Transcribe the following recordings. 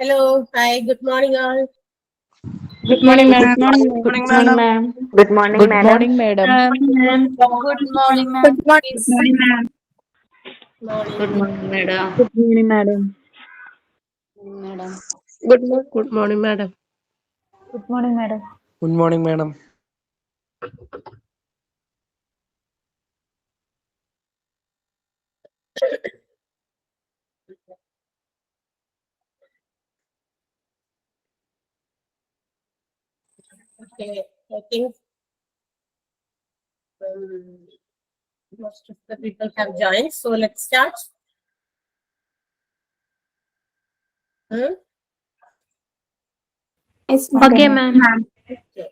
Hello, hi, good morning all. Good morning, ma'am. Good morning, ma'am. Good morning, Good madam. morning, madam. Good morning, ma'am. Good morning, ma'am. Morning. Good morning, madam. Good morning, madam. Madam. Good morning, madam. Good morning, madam. Good morning, madam. Okay, I think most of the people have joined, so let's start. Yes, Okay, ma'am. Okay.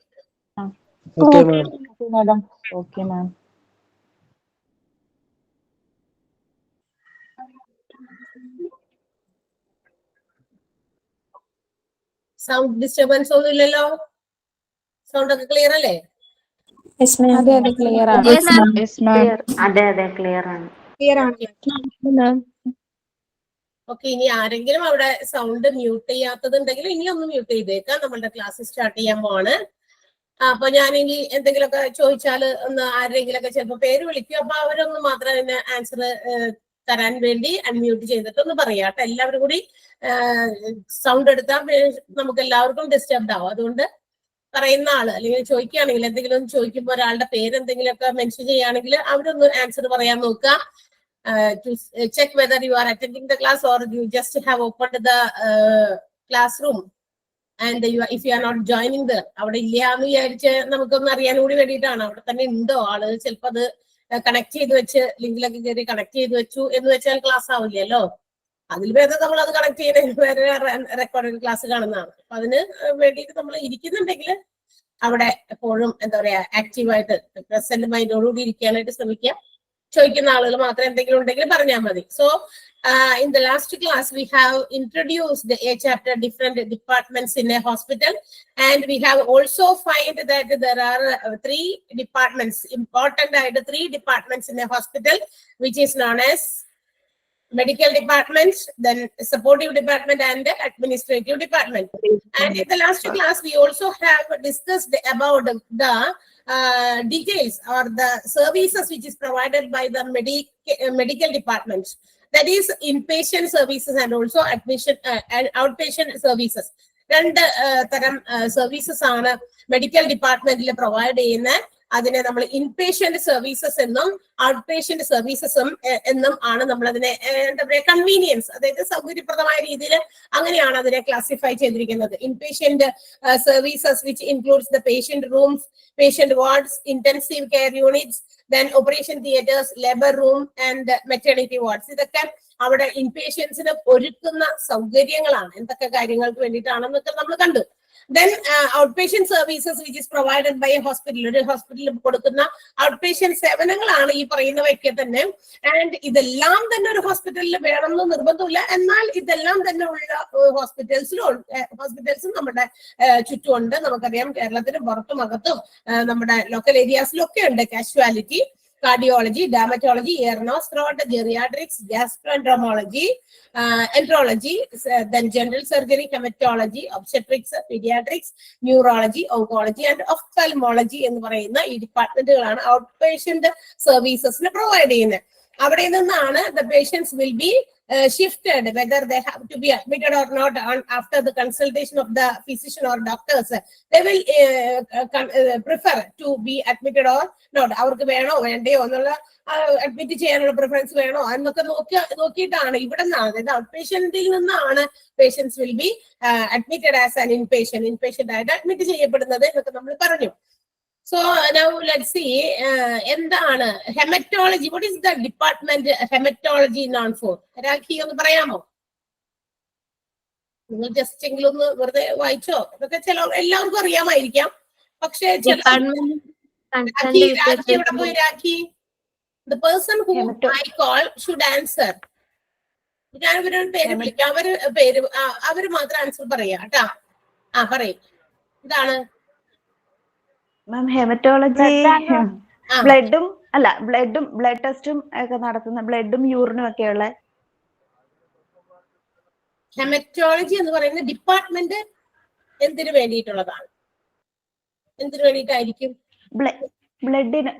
Okay, ma'am. Okay, madam. Okay, ma'am. Sound disturbance ഒന്നുമില്ലല്ലോ? Sound ഒക്കെ clear അല്ലേ? Yes, ma'am. അതെ അതെ clear ആണ്. Yes, ma'am. Yes, ma'am. Clear. അതെ clear ആണ്. Clear ആണ്. Ma'am. Okay, ഇനി ആരെങ്കിലും അവിടെ സൗണ്ട് മ്യൂട്ട് ചെയ്യാത്തതുണ്ടെങ്കിൽ ഇനി ഒന്ന് മ്യൂട്ട് ചെയ്തേക്കാം. നമ്മളുടെ ക്ലാസ് സ്റ്റാർട്ട് ചെയ്യാൻ പോവാണ്. അപ്പൊ ഞാനിനി എന്തെങ്കിലുമൊക്കെ ചോദിച്ചാൽ ഒന്ന് ആരെങ്കിലൊക്കെ ചിലപ്പോൾ പേര് വിളിക്കും. അപ്പൊ അവരൊന്ന് മാത്രം അതിന് ആൻസർ തരാൻ വേണ്ടി അൺമ്യൂട്ട് ചെയ്തിട്ട് ഒന്ന് പറയാം കേട്ടോ. എല്ലാവരും കൂടി സൗണ്ട് എടുത്താൽ നമുക്ക് എല്ലാവർക്കും ഡിസ്റ്റർബ്ഡ് ആവും. അതുകൊണ്ട് പറയുന്ന ആള് അല്ലെങ്കിൽ ചോദിക്കുകയാണെങ്കിൽ എന്തെങ്കിലും ചോദിക്കുമ്പോൾ ഒരാളുടെ പേര് എന്തെങ്കിലുമൊക്കെ മെൻഷൻ ചെയ്യുകയാണെങ്കിൽ അവരൊന്ന് ആൻസർ പറയാൻ നോക്കുക. To check whether you are attending the class or you just have opened the classroom and if you are not joining there. അവിടെ ഇല്ലാന്ന് വിചാരിച്ച് നമുക്കൊന്ന് അറിയാൻ കൂടി വേണ്ടിയിട്ടാണ്. അവിടെ തന്നെ ഉണ്ടോ ആള്, ചിലപ്പോൾ അത് കണക്ട് ചെയ്ത് വെച്ച് ലിങ്കിലൊക്കെ കയറി കണക്ട് ചെയ്ത് വെച്ചു എന്ന് വെച്ചാൽ ക്ലാസ് ആവില്ലല്ലോ. അതിൽ ഭേദം നമ്മൾ അത് കണക്ട് ചെയ്ത് വേറെ റെക്കോർഡഡ് ക്ലാസ് കാണുന്നതാണ്. അപ്പൊ അതിന് വേണ്ടിയിട്ട് നമ്മൾ ഇരിക്കുന്നുണ്ടെങ്കിൽ അവിടെ എപ്പോഴും എന്താ പറയാ ആക്റ്റീവായിട്ട് പ്രസന്റ് മൈൻഡോടുകൂടി ഇരിക്കാനായിട്ട് ശ്രമിക്കുക. ചോദിക്കുന്ന ആളുകൾ മാത്രം എന്തെങ്കിലും ഉണ്ടെങ്കിൽ പറഞ്ഞാൽ മതി. So in the last class we have introduced a chapter different departments in a hospital, and we have also find that there are three departments, important three departments in a hospital, which is known as medical department, then supportive department, and administrative department. And in the last class we also have discussed about the details or the services which is provided by the medical department, that is inpatient services and also admission and outpatient services. രണ്ട് തരം services ആണ് medical ഡിപ്പാർട്ട്മെന്റിൽ provide ചെയ്യുന്ന. അതിനെ നമ്മൾ inpatient services എന്നും out patient സർവീസസും എന്നും ആണ് നമ്മൾ അതിനെ എന്താ പറയുക കൺവീനിയൻസ്, അതായത് സൗകര്യപ്രദമായ രീതിയിൽ അങ്ങനെയാണ് അതിനെ ക്ലാസിഫൈ ചെയ്തിരിക്കുന്നത്. Inpatient services which includes the patient rooms, patient wards, intensive care units, then operation theaters, labor room and maternity wards. ഇതൊക്കെ അവിടെ ഇൻപേഷ്യൻസിന് ഒരുക്കുന്ന സൗകര്യങ്ങളാണ്. എന്തൊക്കെ കാര്യങ്ങൾക്ക് വേണ്ടിയിട്ടാണെന്നൊക്കെ നമ്മൾ കണ്ടു. Then outpatient services which is provided by a hospital, ഒരു ഹോസ്പിറ്റലിൽ കൊടുക്കുന്ന ഔട്ട്പേഷ്യന്റ് സേവനങ്ങളാണ് ഈ പറയുന്നവയൊക്കെ തന്നെ. ആൻഡ് ഇതെല്ലാം തന്നെ ഒരു ഹോസ്പിറ്റലിൽ വേണമെന്ന് നിർബന്ധമില്ല. എന്നാൽ ഇതെല്ലാം തന്നെ ഉള്ള ഹോസ്പിറ്റൽസും നമ്മുടെ ചുറ്റുമുണ്ട്. നമുക്കറിയാം കേരളത്തിന് പുറത്തും അകത്തും നമ്മുടെ ലോക്കൽ ഏരിയാസിലും ഒക്കെ ഉണ്ട്. Casualty, cardiology, dermatology, ear, nose, throat, geriatrics, gastroenterology, enterology, then general surgery, hematology, obstetrics, pediatrics, neurology, oncology and ophthalmology എന്ന് പറയുന്ന ഈ ഡിപ്പാർട്ട്മെന്റുകളാണ് ഔട്ട് പേഷ്യന്റ് സർവീസസിന് പ്രൊവൈഡ് ചെയ്യുന്നത്. അവിടെ നിന്നാണ് the patients will be shifted, whether they have to be admitted or not after the consultation of the physician or doctors. They will prefer to be admitted or not. അവർക്ക് വേണോ വേണ്ടയോ എന്നുള്ള admit ചെയ്യാനുള്ള preference വേണോ എന്നൊക്കെ നോക്കിയിട്ടാണ് ഇവിടെ നിന്നാണ്, അതായത് ഔട്ട് പേഷ്യന്റിൽ നിന്നാണ് patients will be admitted as an inpatient ആയിട്ട് അഡ്മിറ്റ് ചെയ്യപ്പെടുന്നത് എന്നൊക്കെ നമ്മൾ പറഞ്ഞു. So now let's see എന്താണ് haematology. What is the department haematology known for? Rakhi ഒന്ന് പറയാമോ? നിങ്ങൾ ജസ്റ്റ് എങ്കിലും ഒന്ന് വെറുതെ വായിച്ചോ. ഇതൊക്കെ എല്ലാവർക്കും അറിയാമായിരിക്കാം. പക്ഷേ രാഖി എവിടെ പോയി? Rakhi, the person who I call should answer. ഞാൻ ഇവരൊരു പേര് വിളിക്കാം, അവര് മാത്രം ആൻസർ പറയാ കേട്ടാ. പറയും. ഇതാണ് മാം ഹെമറ്റോളജി ബ്ലഡും ബ്ലഡ് ടെസ്റ്റും ഒക്കെ നടത്തുന്ന ബ്ലഡും യൂറിനും ഒക്കെയുള്ള ഹെമറ്റോളജി എന്ന് പറയുന്ന ഡിപ്പാർട്ട്മെന്റ് എന്തിനു വേണ്ടിയിട്ടുള്ളതാണ്? എന്തിനു വേണ്ടിയിട്ടായിരിക്കും?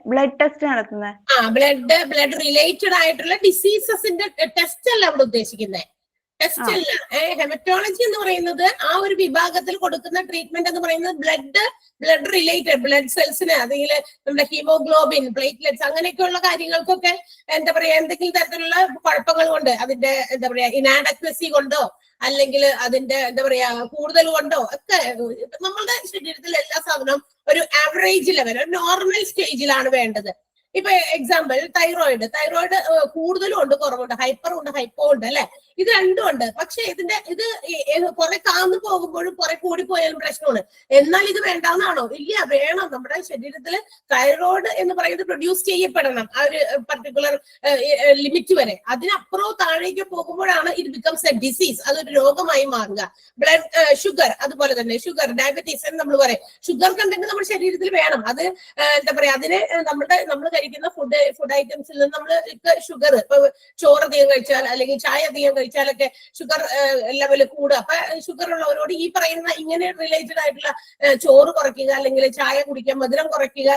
ബ്ലഡ് ടെസ്റ്റ് നടത്തുന്നത്. ബ്ലഡ് റിലേറ്റഡ് ആയിട്ടുള്ള ഡിസീസസിന്റെ ടെസ്റ്റ് അല്ല അവിടെ ഉദ്ദേശിക്കുന്നത്. ടെസ്റ്റ് അല്ല. ഹെമറ്റോളജി എന്ന് പറയുന്നത് ആ ഒരു വിഭാഗത്തിൽ കൊടുക്കുന്ന ട്രീറ്റ്മെന്റ് എന്ന് പറയുന്നത് ബ്ലഡ് റിലേറ്റഡ്, ബ്ലഡ് സെൽസിന്, അല്ലെങ്കിൽ നമ്മുടെ ഹീമോഗ്ലോബിൻ, പ്ലേറ്റ്ലെറ്റ്സ്, അങ്ങനെയൊക്കെയുള്ള കാര്യങ്ങൾക്കൊക്കെ എന്താ പറയാ എന്തെങ്കിലും തരത്തിലുള്ള കുഴപ്പങ്ങൾ കൊണ്ട്, അതിന്റെ എന്താ പറയാ ഇനാഡക്വസി കൊണ്ടോ അല്ലെങ്കിൽ അതിന്റെ എന്താ പറയാ കൂടുതൽ കൊണ്ടോ ഒക്കെ നമ്മളുടെ ശരീരത്തിൽ എല്ലാ സാധനവും ഒരു ആവറേജ് ലെവൽ, ഒരു നോർമൽ സ്റ്റേജിലാണ് വേണ്ടത്. ഇപ്പൊ എക്സാമ്പിൾ തൈറോയിഡ് കൂടുതലും ഉണ്ട്, കുറവുണ്ട്, ഹൈപ്പറും ഉണ്ട്, ഹൈപ്പോ ഉണ്ട്, അല്ലെ? ഇത് രണ്ടും ഉണ്ട്. പക്ഷെ ഇത് കുറെ താഴ്ന്നു പോകുമ്പോഴും കുറെ കൂടിപ്പോയാലും പ്രശ്നമാണ്. എന്നാൽ ഇത് വേണ്ടാന്നാണോ? ഇല്ല, വേണം. നമ്മുടെ ശരീരത്തിൽ തൈറോയിഡ് എന്ന് പറയുന്നത് പ്രൊഡ്യൂസ് ചെയ്യപ്പെടണം ആ ഒരു പർട്ടിക്കുലർ ലിമിറ്റ് വരെ. അതിനപ്പുറവും താഴേക്ക് പോകുമ്പോഴാണ് ഇത് ബിക്കംസ് എ ഡിസീസ്, അതൊരു രോഗമായി മാറുക. ബ്ലഡ് ഷുഗർ, അതുപോലെ തന്നെ ഷുഗർ, ഡയബറ്റീസ് എന്ന് നമ്മൾ പറയും. ഷുഗർ കണ്ടന്റ് നമ്മുടെ ശരീരത്തിൽ വേണം. അത് എന്താ പറയാ അതിന് നമ്മൾ കഴിക്കുന്ന ഫുഡ് ഐറ്റംസിൽ നിന്ന് നമ്മൾ ഷുഗർ, ഇപ്പൊ ചോറ് അധികം കഴിച്ചാൽ അല്ലെങ്കിൽ ചായ അധികം കഴിച്ചാലൊക്കെ ഷുഗർ ലെവൽ കൂടുക. അപ്പൊ ഷുഗർ ഉള്ളവരോട് ഈ പറയുന്ന ഇങ്ങനെ റിലേറ്റഡ് ആയിട്ടുള്ള ചോറ് കുറയ്ക്കുക, അല്ലെങ്കിൽ ചായ കുടിക്കുക, മധുരം കുറയ്ക്കുക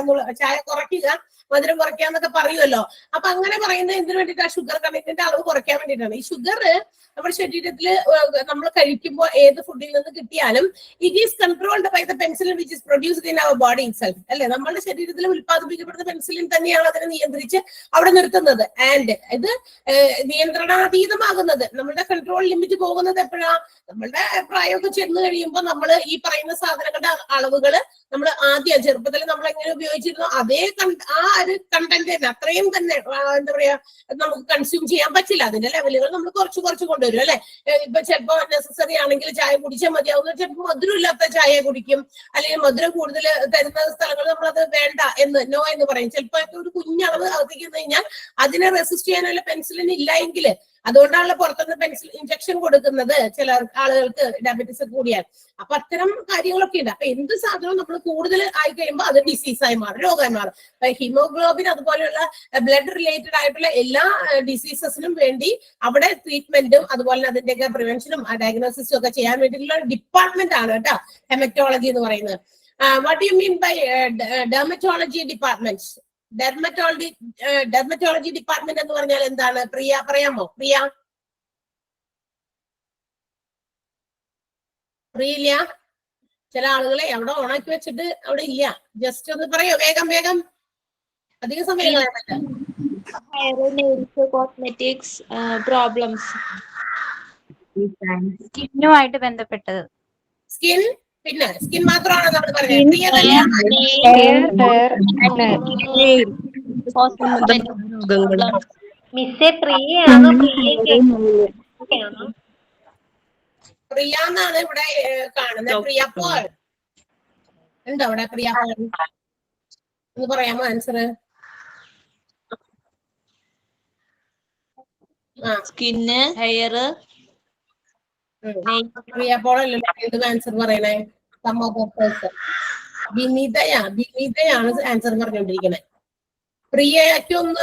ചായ കുറയ്ക്കുക, മധുരം കുറയ്ക്കുക എന്നൊക്കെ പറയുമല്ലോ. അപ്പൊ അങ്ങനെ പറയുന്നത് എന്തിനു വേണ്ടിയിട്ടാണ്? ഷുഗർ കണ്ടന്റിന്റെ അളവ് കുറയ്ക്കാൻ വേണ്ടിയിട്ടാണ്. ഈ ഷുഗർ നമ്മുടെ ശരീരത്തിൽ നമ്മൾ കഴിക്കുമ്പോൾ ഏത് ഫുഡിൽ നിന്ന് കിട്ടിയാലും it is controlled by the penicillin which is produced in our body itself, അല്ലെ? നമ്മുടെ ശരീരത്തിൽ ഉത്പാദിപ്പിക്കപ്പെടുന്ന പെൻസിലിൻ തന്നെയാണ് അതിനെ നിയന്ത്രിച്ച് അവിടെ നിർത്തുന്നത്. ആൻഡ് ഇത് നിയന്ത്രണാതീതമാകുന്നത്, നമ്മുടെ കൺട്രോൾ ലിമിറ്റ് പോകുന്നത് എപ്പോഴാ? നമ്മളുടെ പ്രായമൊക്കെ ചെന്ന് കഴിയുമ്പോൾ നമ്മൾ ഈ പറയുന്ന സാധനങ്ങളുടെ അളവുകള് നമ്മൾ ആദ്യം ചെറുപ്പത്തിൽ നമ്മൾ എങ്ങനെ ഉപയോഗിച്ചിരുന്നു അതേ ആ ഒരു കണ്ടന്റ് തന്നെ അത്രയും തന്നെ എന്താ പറയാ നമുക്ക് കൺസ്യൂം ചെയ്യാൻ പറ്റില്ല. അതിന്റെ ലെവലുകൾ നമ്മൾ കുറച്ച് കൊണ്ടുവരും, അല്ലെ? ഇപ്പൊ ചിലപ്പോ നെസസറി ആണെങ്കിൽ ചായ കുടിച്ചാൽ മതിയാവുന്ന, ചിലപ്പോൾ മധുരം ഇല്ലാത്ത ചായ കുടിക്കും, അല്ലെങ്കിൽ മധുരം കൂടുതൽ തരുന്ന സ്ഥലങ്ങൾ നമ്മളത് വേണ്ട നോ എന്ന് പറയും. ചിലപ്പോ ഒരു കുഞ്ഞളവ് അകത്തേക്ക് കഴിഞ്ഞാൽ അതിനെ റെസിസ്റ്റ് ചെയ്യാനുള്ള പെൻസിലിൻ ഇല്ല എങ്കിൽ, അതുകൊണ്ടാണല്ലോ പുറത്തുനിന്ന് പെൻസിൽ ഇഞ്ചക്ഷൻ കൊടുക്കുന്നത് ചില ആളുകൾക്ക് ഡയബറ്റീസ് കൂടിയാൽ. അപ്പൊ അത്തരം കാര്യങ്ങളൊക്കെ ഉണ്ട്. അപ്പൊ എന്ത് സാധനവും നമ്മൾ കൂടുതൽ ആയി കഴിയുമ്പോൾ അത് ഡിസീസായി മാറും, രോഗമായി മാറും. ഹീമോഗ്ലോബിൻ അതുപോലെയുള്ള ബ്ലഡ് റിലേറ്റഡ് ആയിട്ടുള്ള എല്ലാ ഡിസീസസിനും വേണ്ടി അവിടെ ട്രീറ്റ്മെന്റും അതുപോലെ അതിന്റെയൊക്കെ പ്രിവെൻഷനും ഡയഗ്നോസിസും ഒക്കെ ചെയ്യാൻ വേണ്ടിയിട്ടുള്ള ഡിപ്പാർട്ട്മെന്റ് ആണ് കേട്ടോ ഹെമറ്റോളജി എന്ന് പറയുന്നത്. What you mean by dermatology department? Dermatology department എന്ന് പറഞ്ഞാൽ എന്താണ്? പ്രിയ പറയാമോ? പ്രിയില്ല. ചില ആളുകളെ അവിടെ ഓണാക്കി വെച്ചിട്ട് അവിടെ ഇല്ല. ജസ്റ്റ് ഒന്ന് പറയോ വേഗം, അധിക സമയം കോസ്മെറ്റിക്സ് പ്രോബ്ലംസ്, സ്കിന്നുമായിട്ട് ബന്ധപ്പെട്ടത്. സ്കിൻ, പിന്നെ സ്കിൻ മാത്രമാണോ നമ്മൾ പറയുന്നത്? പ്രിയ എന്നാണ് ഇവിടെ കാണുന്നത്. പ്രിയ പോൾ ഉണ്ടോ അവിടെ? പ്രിയ പോൾ ഒന്ന് പറയാമോ answer? Skin, hair. Priya Paul അല്ലല്ലോ എന്ത് ആൻസർ പറയണേ? വിനീതയാണ് ആൻസർ പറഞ്ഞുകൊണ്ടിരിക്കണേ. പ്രിയയ്ക്ക് ഒന്ന്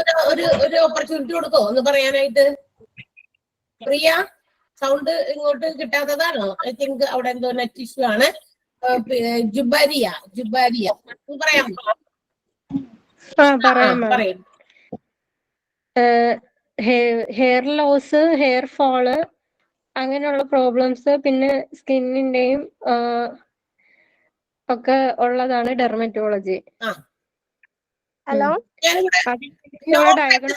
ഒരു ഓപ്പർച്യൂണിറ്റി കൊടുക്കോ ഒന്ന് പറയാനായിട്ട്? പ്രിയ, സൗണ്ട് ഇങ്ങോട്ട് കിട്ടാത്തതാണോ? ഐ തിങ്ക് അവിടെ എന്തോ നെറ്റ് ഇഷ്യൂ ആണ്. ജുബാരിയ പറയാമോ? പറയും. ഹെയർ ലോസ്, ഹെയർ ഫോള്, അങ്ങനെയുള്ള പ്രോബ്ലംസ്, പിന്നെ സ്കിന്നിന്റെയും ഒക്കെ ഉള്ളതാണ് ഡെർമറ്റോളജി. ഹലോ,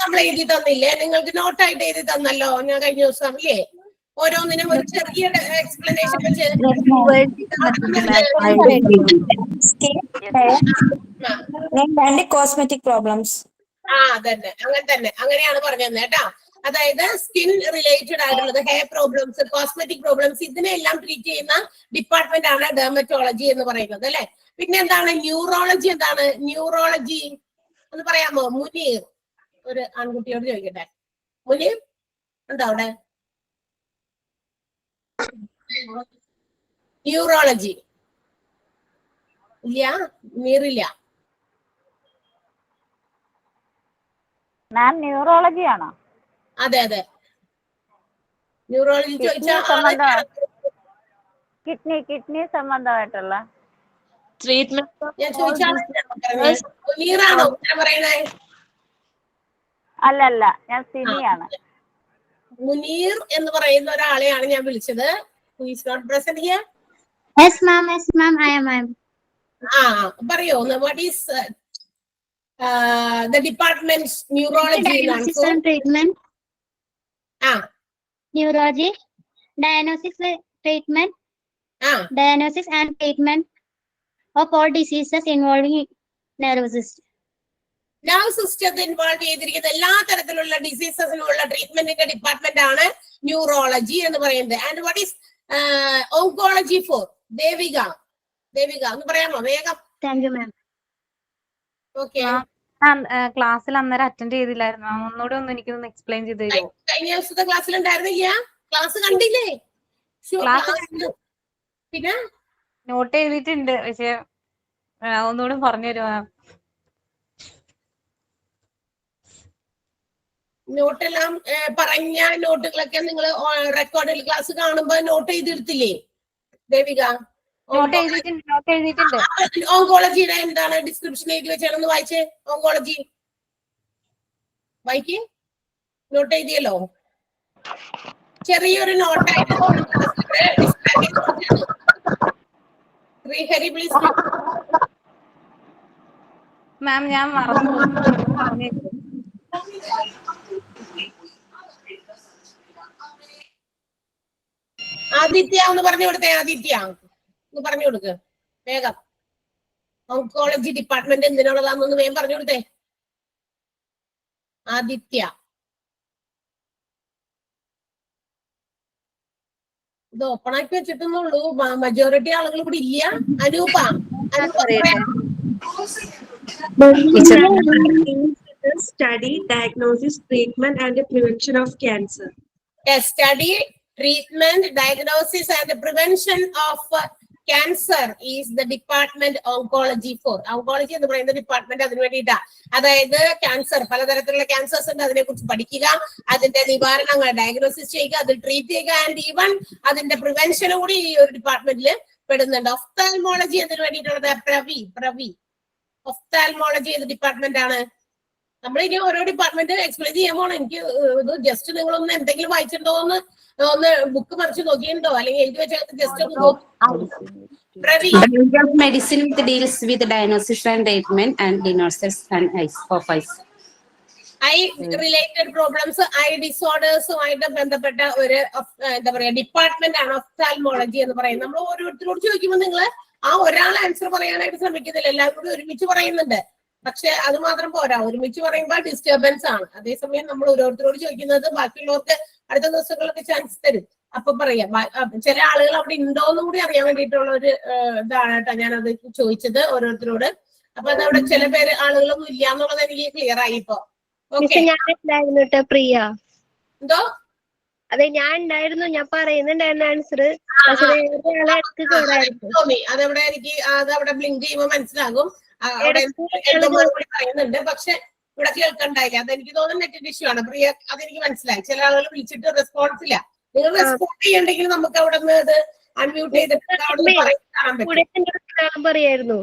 നമ്മൾ എഴുതി തന്നില്ലേ? നിങ്ങൾക്ക് നോട്ടായിട്ട് എഴുതി തന്നല്ലോ ഞാൻ കഴിഞ്ഞ ദിവസം, അല്ലേ? ഓരോന്നിനും ഒരു ചെറിയ എക്സ്പ്ലനേഷൻ വെച്ച് കോസ്മെറ്റിക് പ്രോബ്ലംസ്. അതന്നെ, അങ്ങനെയാണ് പറഞ്ഞത് കേട്ടാ. അതായത് സ്കിൻ റിലേറ്റഡ് ആയിട്ടുള്ളത്, ഹെയർ പ്രോബ്ലംസ്, കോസ്മെറ്റിക് പ്രോബ്ലംസ്, ഇതിനെല്ലാം ട്രീറ്റ് ചെയ്യുന്ന ഡിപ്പാർട്ട്മെന്റ് ആണ് ഡെർമറ്റോളജി എന്ന് പറയുന്നത്, അല്ലെ? പിന്നെ എന്താണ് ന്യൂറോളജി? എന്താണ് ന്യൂറോളജി ഒന്ന് പറയാമോ? മുനീർ, ഒരു ആൺകുട്ടിയോട് ചോദിക്കട്ടെ. മുനീർ ഉണ്ടോ അവിടെ? ന്യൂറോളജി ഇല്ല, നീറില്ല. മാം ന്യൂറോളജി ആണോ? അതെ അതെ, ന്യൂറോളജി ചോദിച്ചാൽ കിഡ്നി സംബന്ധമായിട്ടുള്ള ട്രീറ്റ്മെന്റ് ഞാൻ ചോദിച്ചാൽ നീറാണോ ഉത്തരം പറയണേ? അല്ലല്ല, ഞാൻ സിനിയാണ്. മുനീർ എന്ന് പറയുന്ന ഒരാളെയാണ് ഞാൻ വിളിച്ചത്. Who is not present here? Yes, ma'am. Yes, ma'am. I am. പറയോ, what is the department neurology? Diagnosis and treatment. Neurology. Diagnosis, treatment. Diagnosis and treatment of all diseases involving nervous system. nerve system involve ചെയ്തിരിക്കുന്ന എല്ലാ തരത്തിലുള്ള ഡിസീസസിനുള്ള ട്രീറ്റ്മെന്റിന്റെ department ആണ് neurology എന്ന് പറയുന്നത്. And what is oncology for? Devika ഒന്ന് പറയാമോ വേഗം? Thank you, ma'am. ഓക്കെ, ക്ലാസ്സിൽ അന്നേരം അറ്റൻഡ് ചെയ്തില്ലായിരുന്നു. ഒന്നുകൂടെ ഒന്ന് എനിക്കൊന്ന് എക്സ്പ്ലെയിൻ ചെയ്ത് തരുമോ? കഴിഞ്ഞ ദിവസത്തെ ക്ലാസ്സിൽ ഉണ്ടായിരുന്നില്ല? ക്ലാസ് കണ്ടില്ലേ? പിന്നെ നോട്ട് ചെയ്തിട്ടുണ്ട്, പക്ഷെ ഒന്നുകൂടെ പറഞ്ഞു തരുമോ? നോട്ടെല്ലാം പറഞ്ഞ നോട്ടുകളൊക്കെ നിങ്ങൾ റെക്കോർഡിൽ ക്ലാസ് കാണുമ്പോ നോട്ട് ചെയ്തെടുത്തില്ലേ ദേവിക? നോട്ട് എഴുതിയിട്ടുണ്ട്. ഓങ്കോളജിയുടെ എന്താണ് ഡിസ്ക്രിപ്ഷൻ എഴുതി വെച്ചാണെന്ന് വായിച്ചേ. ഓങ്കോളജി വായിക്കേ, നോട്ട് എഴുതിയല്ലോ. ചെറിയൊരു നോട്ടായിട്ട് ശ്രീഹരി പ്ലീസ്. മാം ഞാൻ മറന്നു. ആദിത്യ ഒന്ന് പറഞ്ഞു കൊടുത്തേ. ആദിത്യ ഒന്ന് പറഞ്ഞു കൊടുക്ക് വേഗം. ഓങ്കോളജി ഡിപ്പാർട്ട്മെന്റ് എന്തിനുള്ളതാണെന്ന് വേഗം പറഞ്ഞു കൊടുത്തേ ആദിത്യ. ഇത് ഓപ്പൺ ആക്കി വെച്ചിട്ടുള്ളൂ, മജോറിറ്റി ആളുകൾ ഇവിടെ ഇല്ല. Anupa study, diagnosis, treatment and prevention of cancer. Yes, study, treatment, diagnosis and prevention of cancer is the department oncology for. Oncology എന്ന് പറയുന്ന ഡിപ്പാർട്ട്മെന്റ് അതിന് വേണ്ടിയിട്ടാ. അതായത് ക്യാൻസർ, പലതരത്തിലുള്ള ക്യാൻസേഴ്സ് ഉണ്ട്, അതിനെ കുറിച്ച് പഠിക്കുക, അതിന്റെ നിവാരണങ്ങൾ ഡയഗ്നോസിസ് ചെയ്യുക, അത് ട്രീറ്റ് ചെയ്യുക, ആൻഡ് ഈവൻ അതിന്റെ പ്രിവെൻഷനും കൂടി ഈ ഒരു ഡിപ്പാർട്ട്മെന്റിൽ പെടുന്നുണ്ട്. ഒഫ്താൽമോളജി എന്നതിന് വേണ്ടിയിട്ടുള്ളത് പ്രവി ഒഫ്താൽമോളജി ഏത് ഡിപ്പാർട്ട്മെന്റ് ആണ്? നമ്മൾ ഇനി ഓരോ ഡിപ്പാർട്ട്മെന്റ് എക്സ്പ്ലെയിൻ ചെയ്യാൻ പോകണം. എനിക്ക് ഇത് ജസ്റ്റ് നിങ്ങളൊന്ന് എന്തെങ്കിലും വായിച്ചിട്ടുണ്ടോ എന്ന് ഒന്ന് ബുക്ക് മറിച്ച് നോക്കിയിട്ടുണ്ടോ, അല്ലെങ്കിൽ എഴുതി വെച്ചാൽ ജസ്റ്റ് ഒന്ന് നോക്കി. Medicine deals with diagnosis and treatment and diagnosis and of eyes. Eye related problems, eye ഡിസോർഡേഴ്സുമായിട്ട് ബന്ധപ്പെട്ട ഒരു എന്താ പറയാ ഡിപ്പാർട്ട്മെന്റ് ആണ് ഒഫ്താൽമോളജി എന്ന് പറയുന്നത്. നമ്മൾ ഓരോരുത്തരോട് ചോദിക്കുമ്പോൾ നിങ്ങൾ ആ ഒരാൾ ആൻസർ പറയാനായിട്ട് ശ്രമിക്കുന്നില്ല, എല്ലാവരും കൂടി ഒരുമിച്ച് പറയുന്നുണ്ട്. പക്ഷെ അത് മാത്രം പോരാ, ഒരുമിച്ച് പറയുമ്പോൾ ഡിസ്റ്റർബൻസ് ആണ്. അതേസമയം നമ്മൾ ഓരോരുത്തരോട് ചോദിക്കുന്നത് ബാക്കിയുള്ളവർക്ക് അടുത്ത ദിവസങ്ങളൊക്കെ ചാൻസ് തരും. അപ്പൊ പറയാം, ചില ആളുകൾ അവിടെ ഉണ്ടോന്നും കൂടി അറിയാൻ വേണ്ടിയിട്ടുള്ള ഒരു ഇതാണ് കേട്ടോ ഞാനത് ചോദിച്ചത് ഓരോരുത്തരോട്. അപ്പൊ അതവിടെ ചില പേര് ആളുകളൊന്നും ഇല്ല എന്നുള്ളത് എനിക്ക് ക്ലിയർ ആയി ഇപ്പൊ. പ്രിയ എന്തോ? അതെ, ഞാൻ ഉണ്ടായിരുന്നു, ഞാൻ പറയുന്നുണ്ടായിരുന്നു ആൻസർ. തോന്നി അതെവിടെ എനിക്ക് അതവിടെ ബ്ലിങ്ക് ചെയ്യുമ്പോൾ മനസ്സിലാകും. പറയുന്നുണ്ട്, പക്ഷെ ഇവിടെ കേൾക്കണ്ടായില്ല. അതെനിക്ക് തോന്നുന്നു നെറ്റിന്റെ ഇഷ്യൂ ആണ്. പ്രിയ, അതെനിക്ക് മനസ്സിലായി. ചില ആളുകൾ വിളിച്ചിട്ട് റെസ്പോൺസ് ഇല്ല. നിങ്ങൾ റെസ്പോണ്ട് ചെയ്യണ്ടെങ്കിൽ നമുക്ക് അവിടെ നിന്ന് അത് അൺമ്യൂട്ട് ചെയ്തിട്ട് പറയായിരുന്നു.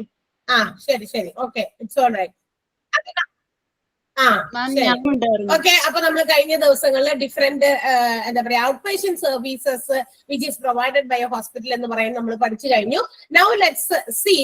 ശരി ശരി, okay, it's all right. Okay, അപ്പൊ നമ്മൾ കഴിഞ്ഞ ദിവസങ്ങളിൽ ഡിഫറെന്റ് എന്താ പറയാ out patient services which is provided by a hospital എന്ന് പറയുന്നത് നമ്മൾ പഠിച്ചു കഴിഞ്ഞു. Now let's see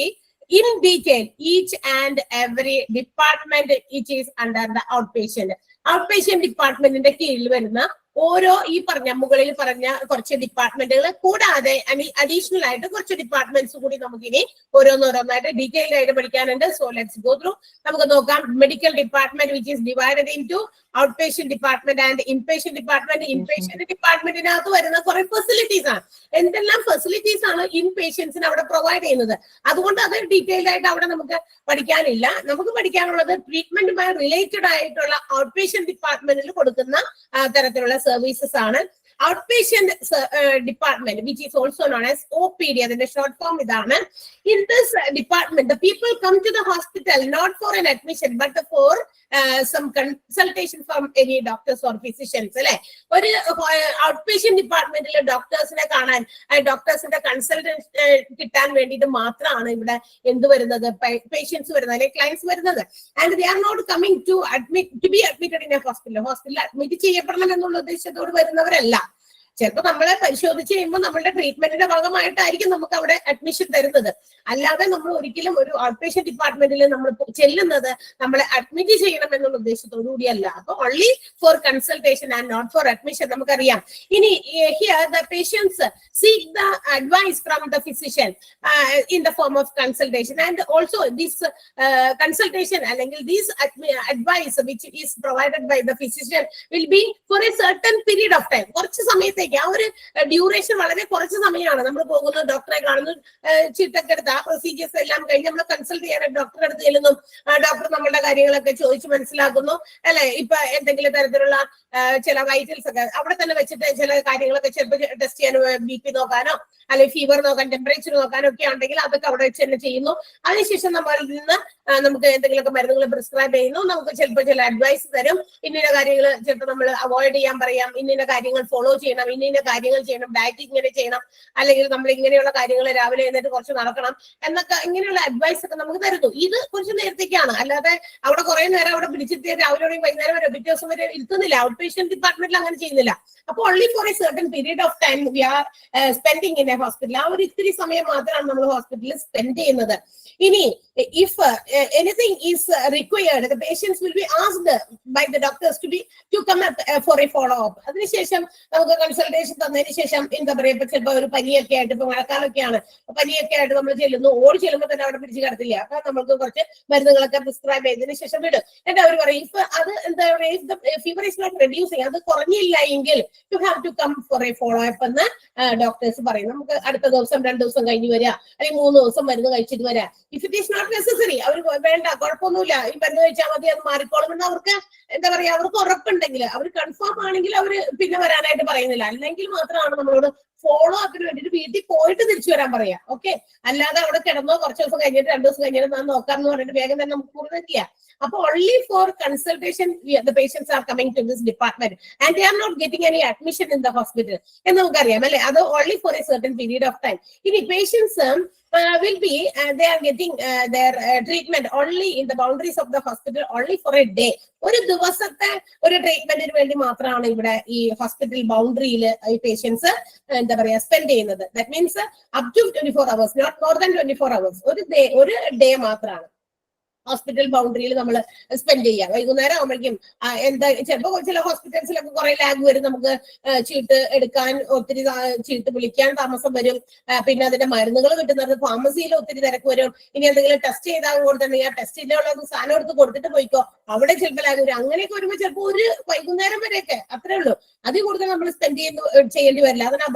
in detail each and every department which is under the outpatient departmentന്റെ കീഴിൽ വരുന്ന ഓരോ ഈ പറഞ്ഞ മുകളിൽ പറഞ്ഞ കുറച്ച് ഡിപ്പാർട്ട്മെന്റുകൾ കൂടാതെ അഡീഷണൽ ആയിട്ട് കുറച്ച് ഡിപ്പാർട്ട്മെന്റ്സ് കൂടി നമുക്കിനി ഓരോന്നോരോന്നായിട്ട് ഡീറ്റെയിൽഡ് ആയിട്ട് പഠിക്കാനുണ്ട്. So let's go through. നമുക്ക് നോക്കാം. Medical department which is divided into outpatient department and inpatient department. Inpatient ഡിപ്പാർട്ട്മെന്റിനകത്ത് വരുന്ന കുറെ ഫെസിലിറ്റീസ് ആണ്. എന്തെല്ലാം ഫെസിലിറ്റീസ് ആണ് ഇൻ പേഷ്യൻസിന് അവിടെ പ്രൊവൈഡ് ചെയ്യുന്നത്. അതുകൊണ്ട് അത് ഡീറ്റെയിൽഡ് ആയിട്ട് അവിടെ നമുക്ക് പഠിക്കാനില്ല. നമുക്ക് പഠിക്കാനുള്ളത് ട്രീറ്റ്മെന്റുമായി റിലേറ്റഡ് ആയിട്ടുള്ള ഔട്ട് പേഷ്യന്റ് ഡിപ്പാർട്ട്മെന്റിൽ കൊടുക്കുന്ന തരത്തിലുള്ള സർവീസസ് ആണ്. outpatient department, which is also known as OPD, അതിന്റെ short form ഇതാണ്. In this department, the people come to the hospital not for an admission, but for some consultation from any doctors or physicians. അല്ലെ, ഒരു ഔട്ട്പേഷ്യൻ ഡിപ്പാർട്ട്മെന്റിലെ ഡോക്ടേഴ്സിനെ കാണാൻ, ഡോക്ടേഴ്സിന്റെ consultation കിട്ടാൻ വേണ്ടിയിട്ട് മാത്രമാണ് ഇവിടെ എന്ത് വരുന്നത്, പേഷ്യൻസ് വരുന്നത് അല്ലെങ്കിൽ ക്ലയൻസ് വരുന്നത്. And they are not coming to be admitted in a hospital. ഹോസ്പിറ്റലിൽ അഡ്മിറ്റ് ചെയ്യപ്പെടണം എന്നുള്ള ഉദ്ദേശത്തോട് വരുന്നവരല്ല. ചിലപ്പോൾ നമ്മളെ പരിശോധിച്ച് കഴിയുമ്പോൾ നമ്മളുടെ ട്രീറ്റ്മെന്റിന്റെ ഭാഗമായിട്ടായിരിക്കും നമുക്ക് അവിടെ അഡ്മിഷൻ തരുന്നത്. അല്ലാതെ നമ്മൾ ഒരിക്കലും ഒരു ഔട്ട്പേഷ്യൻ ഡിപ്പാർട്ട്മെന്റിൽ നമ്മൾ ചെല്ലുന്നത് നമ്മളെ അഡ്മിറ്റ് ചെയ്യണം എന്നുള്ള ഉദ്ദേശത്തോടു കൂടിയല്ല. അപ്പൊ only for consultation and not for admission നമുക്കറിയാം. ഇനി here the patients seek the advice from the physician in the form of consultation, and also this consultation അല്ലെങ്കിൽ this advice which is provided by the physician will be for a certain period of time. കുറച്ച് സമയത്തേക്ക്, ആ ഒരു duration വളരെ കുറച്ച് സമയമാണ്. നമ്മൾ പോകുന്നു, ഡോക്ടറെ കാണുന്നു, ചീട്ടൊക്കെ എടുത്ത് ആ പ്രൊസീജിയേഴ്സ് എല്ലാം കഴിഞ്ഞ് നമ്മൾ കൺസൾട്ട് ചെയ്യാനായിട്ട് ഡോക്ടറെ അടുത്ത് ചെല്ലുന്നു. ഡോക്ടർ നമ്മളുടെ കാര്യങ്ങളൊക്കെ ചോദിച്ച് മനസ്സിലാക്കുന്നു, അല്ലെ. ഇപ്പൊ എന്തെങ്കിലും തരത്തിലുള്ള ചില വൈറ്റൽസ് ഒക്കെ അവിടെ തന്നെ വെച്ചിട്ട് ചില കാര്യങ്ങളൊക്കെ ചിലപ്പോൾ ടെസ്റ്റ് ചെയ്യാനോ, BP നോക്കാനോ അല്ലെങ്കിൽ ഫീവർ നോക്കാൻ, ടെമ്പറേച്ചർ നോക്കാനോ ഒക്കെ ഉണ്ടെങ്കിൽ അതൊക്കെ അവിടെ വെച്ച് തന്നെ ചെയ്യുന്നു. അതിനുശേഷം നമ്മളിൽ നിന്ന് നമുക്ക് എന്തെങ്കിലുമൊക്കെ മരുന്നുകൾ പ്രിസ്ക്രൈബ് ചെയ്യുന്നു. നമുക്ക് ചിലപ്പോൾ ചില അഡ്വൈസ് തരും. ഇന്ന കാര്യങ്ങൾ ചിലപ്പോൾ നമ്മൾ അവോയ്ഡ് ചെയ്യാൻ പറയാം, ഇന്ന കാര്യങ്ങൾ ഫോളോ ചെയ്യണം, ഇന്ന കാര്യങ്ങൾ ചെയ്യണം, ഡയറ്റ് ഇങ്ങനെ ചെയ്യണം, അല്ലെങ്കിൽ നമ്മൾ ഇങ്ങനെയുള്ള കാര്യങ്ങൾ രാവിലെ എഴുന്നേറ്റ് കുറച്ച് നടക്കണം എന്നൊക്കെ ഇങ്ങനെയുള്ള അഡ്വൈസ് ഒക്കെ നമുക്ക് തരുന്നു. ഇത് കുറച്ച് നേരത്തേക്കാണ്, അല്ലാതെ അവിടെ കുറെ നേരം അവിടെ പിടിച്ചിട്ട് രാവിലെ വൈകുന്നേരം വരെ പിറ്റേ ദിവസം വരെ ഇരുത്തുന്നില്ല. ഔട്ട് പേഷ്യന്റ് ഡിപ്പാർട്ട്മെന്റിൽ അങ്ങനെ ചെയ്യുന്നില്ല. അപ്പൊ only for a certain period of time we are spending in a hospital. ആ ഒരു ഇത്തിരി സമയം മാത്രമാണ് നമ്മൾ ഹോസ്പിറ്റലിൽ സ്പെൻഡ് ചെയ്യുന്നത്. ഇനി if anything is required, the patients will be asked by the doctors to come up for a follow up. അതിനുശേഷം നമുക്ക് കൺസൾട്ടേഷൻ തന്നതിന് ശേഷം എന്താ പറയാ, ഇപ്പൊ ചിലപ്പോൾ ഒരു പനിയൊക്കെ ആയിട്ട്, ഇപ്പൊ മഴക്കാലമൊക്കെയാണ്, പനിയൊക്കെ ആയിട്ട് നമ്മൾ ചെല്ലുന്നു, ഓടി ചെല്ലുമ്പോൾ തന്നെ അവിടെ പിടിച്ച് കിടത്തില്ല. അപ്പൊ നമുക്ക് കുറച്ച് മരുന്നുകളൊക്കെ പ്രിസ്ക്രൈബ് ചെയ്തതിനു ശേഷം വിടും. എന്നിട്ട് അവർ പറയും, ഇഫ് അത് എന്താ പറയുക, ഫീവർ ഇസ് നോട്ട് റെഡ്യൂസിങ്, അത് കുറഞ്ഞില്ല എങ്കിൽ you have to come for a follow up എന്ന് ഡോക്ടേഴ്സ് പറയും. നമുക്ക് അടുത്ത ദിവസം 2 ദിവസം കഴിഞ്ഞ് വരിക, അല്ലെങ്കിൽ 3 ദിവസം മരുന്ന് കഴിച്ചിട്ട് വരാം. If it is not necessary, അവർ വേണ്ട, കുഴപ്പമൊന്നുമില്ല, ഈ മരുന്ന് കഴിച്ചാൽ മതി, അത് മാറിക്കോളും എന്ന് അവർക്ക് എന്താ പറയാ, അവർക്ക് ഉറപ്പുണ്ടെങ്കിൽ, അവർ കൺഫേം ആണെങ്കിൽ അവർ പിന്നെ വരാനായിട്ട് പറയുന്നില്ല. അല്ലെങ്കിൽ മാത്രമാണ് നമ്മളോട് ഫോളോ അപ്പിന് വേണ്ടിയിട്ട് വീട്ടിൽ പോയിട്ട് തിരിച്ചു വരാൻ പറയാം. ഓക്കെ, അല്ലാതെ അവിടെ കിടന്നോ കുറച്ച് ദിവസം കഴിഞ്ഞിട്ട് 2 ദിവസം കഴിഞ്ഞിട്ട് ഞാൻ നോക്കാമെന്ന് പറഞ്ഞിട്ട് വേഗം തന്നെ നമുക്ക് കൂടുതലില്ല. അപ്പൊ only for consultation the patients are coming to this department and they are not getting any admission in the hospital എന്ന് നമുക്കറിയാം, അല്ലെ. അത് only for a certain period of time. ഇനി patients will be they are getting their treatment only in the boundaries of the hospital only for a day. ഒരു ദിവസത്തെ ഒരു ട്രീറ്റ്മെന്റിന് വേണ്ടി മാത്രമാണ് ഇവിടെ ഈ ഹോസ്പിറ്റൽ ബൗണ്ടറിയിൽ ഈ പേഷ്യൻസ് എന്താ പറയാ സ്പെൻഡ് ചെയ്യുന്നത്. That means up to 24 hours, not more than 24 hours. ഒരു ഡേ മാത്രമാണ് ഹോസ്പിറ്റൽ ബൗണ്ടറിയിൽ നമ്മൾ സ്പെൻഡ് ചെയ്യാം. വൈകുന്നേരം ആകുമ്പോഴേക്കും എന്താ ചിലപ്പോൾ ചില ഹോസ്പിറ്റൽസിലൊക്കെ കുറെ ലാഗ് വരും, നമുക്ക് ചീട്ട് എടുക്കാൻ ഒത്തിരി ചീട്ട് വിളിക്കാൻ താമസം വരും. പിന്നെ അതിന്റെ മരുന്നുകൾ കിട്ടുന്നത് ഫാർമസിയിൽ ഒത്തിരി തിരക്ക് വരും. ഇനി എന്തെങ്കിലും ടെസ്റ്റ് ചെയ്താൽ കൊടുത്തിട്ടുണ്ടെങ്കിൽ ആ ടെസ്റ്റിലുള്ള സാധനം എടുത്ത് കൊടുത്തിട്ട് പോയിക്കോ, അവിടെ ചിലപ്പോൾ ലാഗ് വരും. അങ്ങനെയൊക്കെ വരുമ്പോൾ ചിലപ്പോൾ ഒരു വൈകുന്നേരം വരെയൊക്കെ അത്രേ ഉള്ളൂ, അതിൽ കൂടുതൽ നമ്മൾ സ്പെൻഡ് ചെയ്യേണ്ടി വരില്ല. അതിന് ആ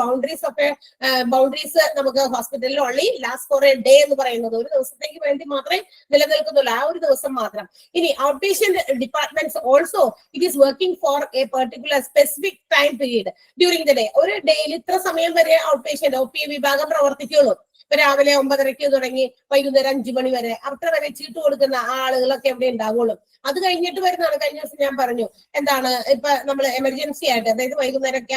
ബൗണ്ടറീസ് നമുക്ക് ഹോസ്പിറ്റലിൽ only last for a day എന്ന് പറയുന്നത് ഒരു ദിവസത്തേക്ക് വേണ്ടി മാത്രമേ നിലനിൽക്കുന്നുള്ളൂ, ആ ഒരു ദിവസം മാത്രം. ഇനി out patient departments also it is working for A particular specific time period during the day. ഒരു ഡേയിൽ ഇത്ര സമയം വരെ ഔട്ട് പേഷ്യന്റ് OP വിഭാഗം പ്രവർത്തിക്കുള്ളൂ. ഇപ്പൊ രാവിലെ 9:30 തുടങ്ങി വൈകുന്നേരം 5 മണി വരെ അത്ര വരെ ചീട്ട് കൊടുക്കുന്ന ആളുകളൊക്കെ എവിടെ ഉണ്ടാവുള്ളൂ. അത് കഴിഞ്ഞിട്ട് വരുന്നതാണ്. കഴിഞ്ഞ ദിവസം ഞാൻ പറഞ്ഞു എന്താണ്, ഇപ്പൊ നമ്മൾ എമർജൻസി ആയിട്ട്, അതായത് വൈകുന്നേരമൊക്കെ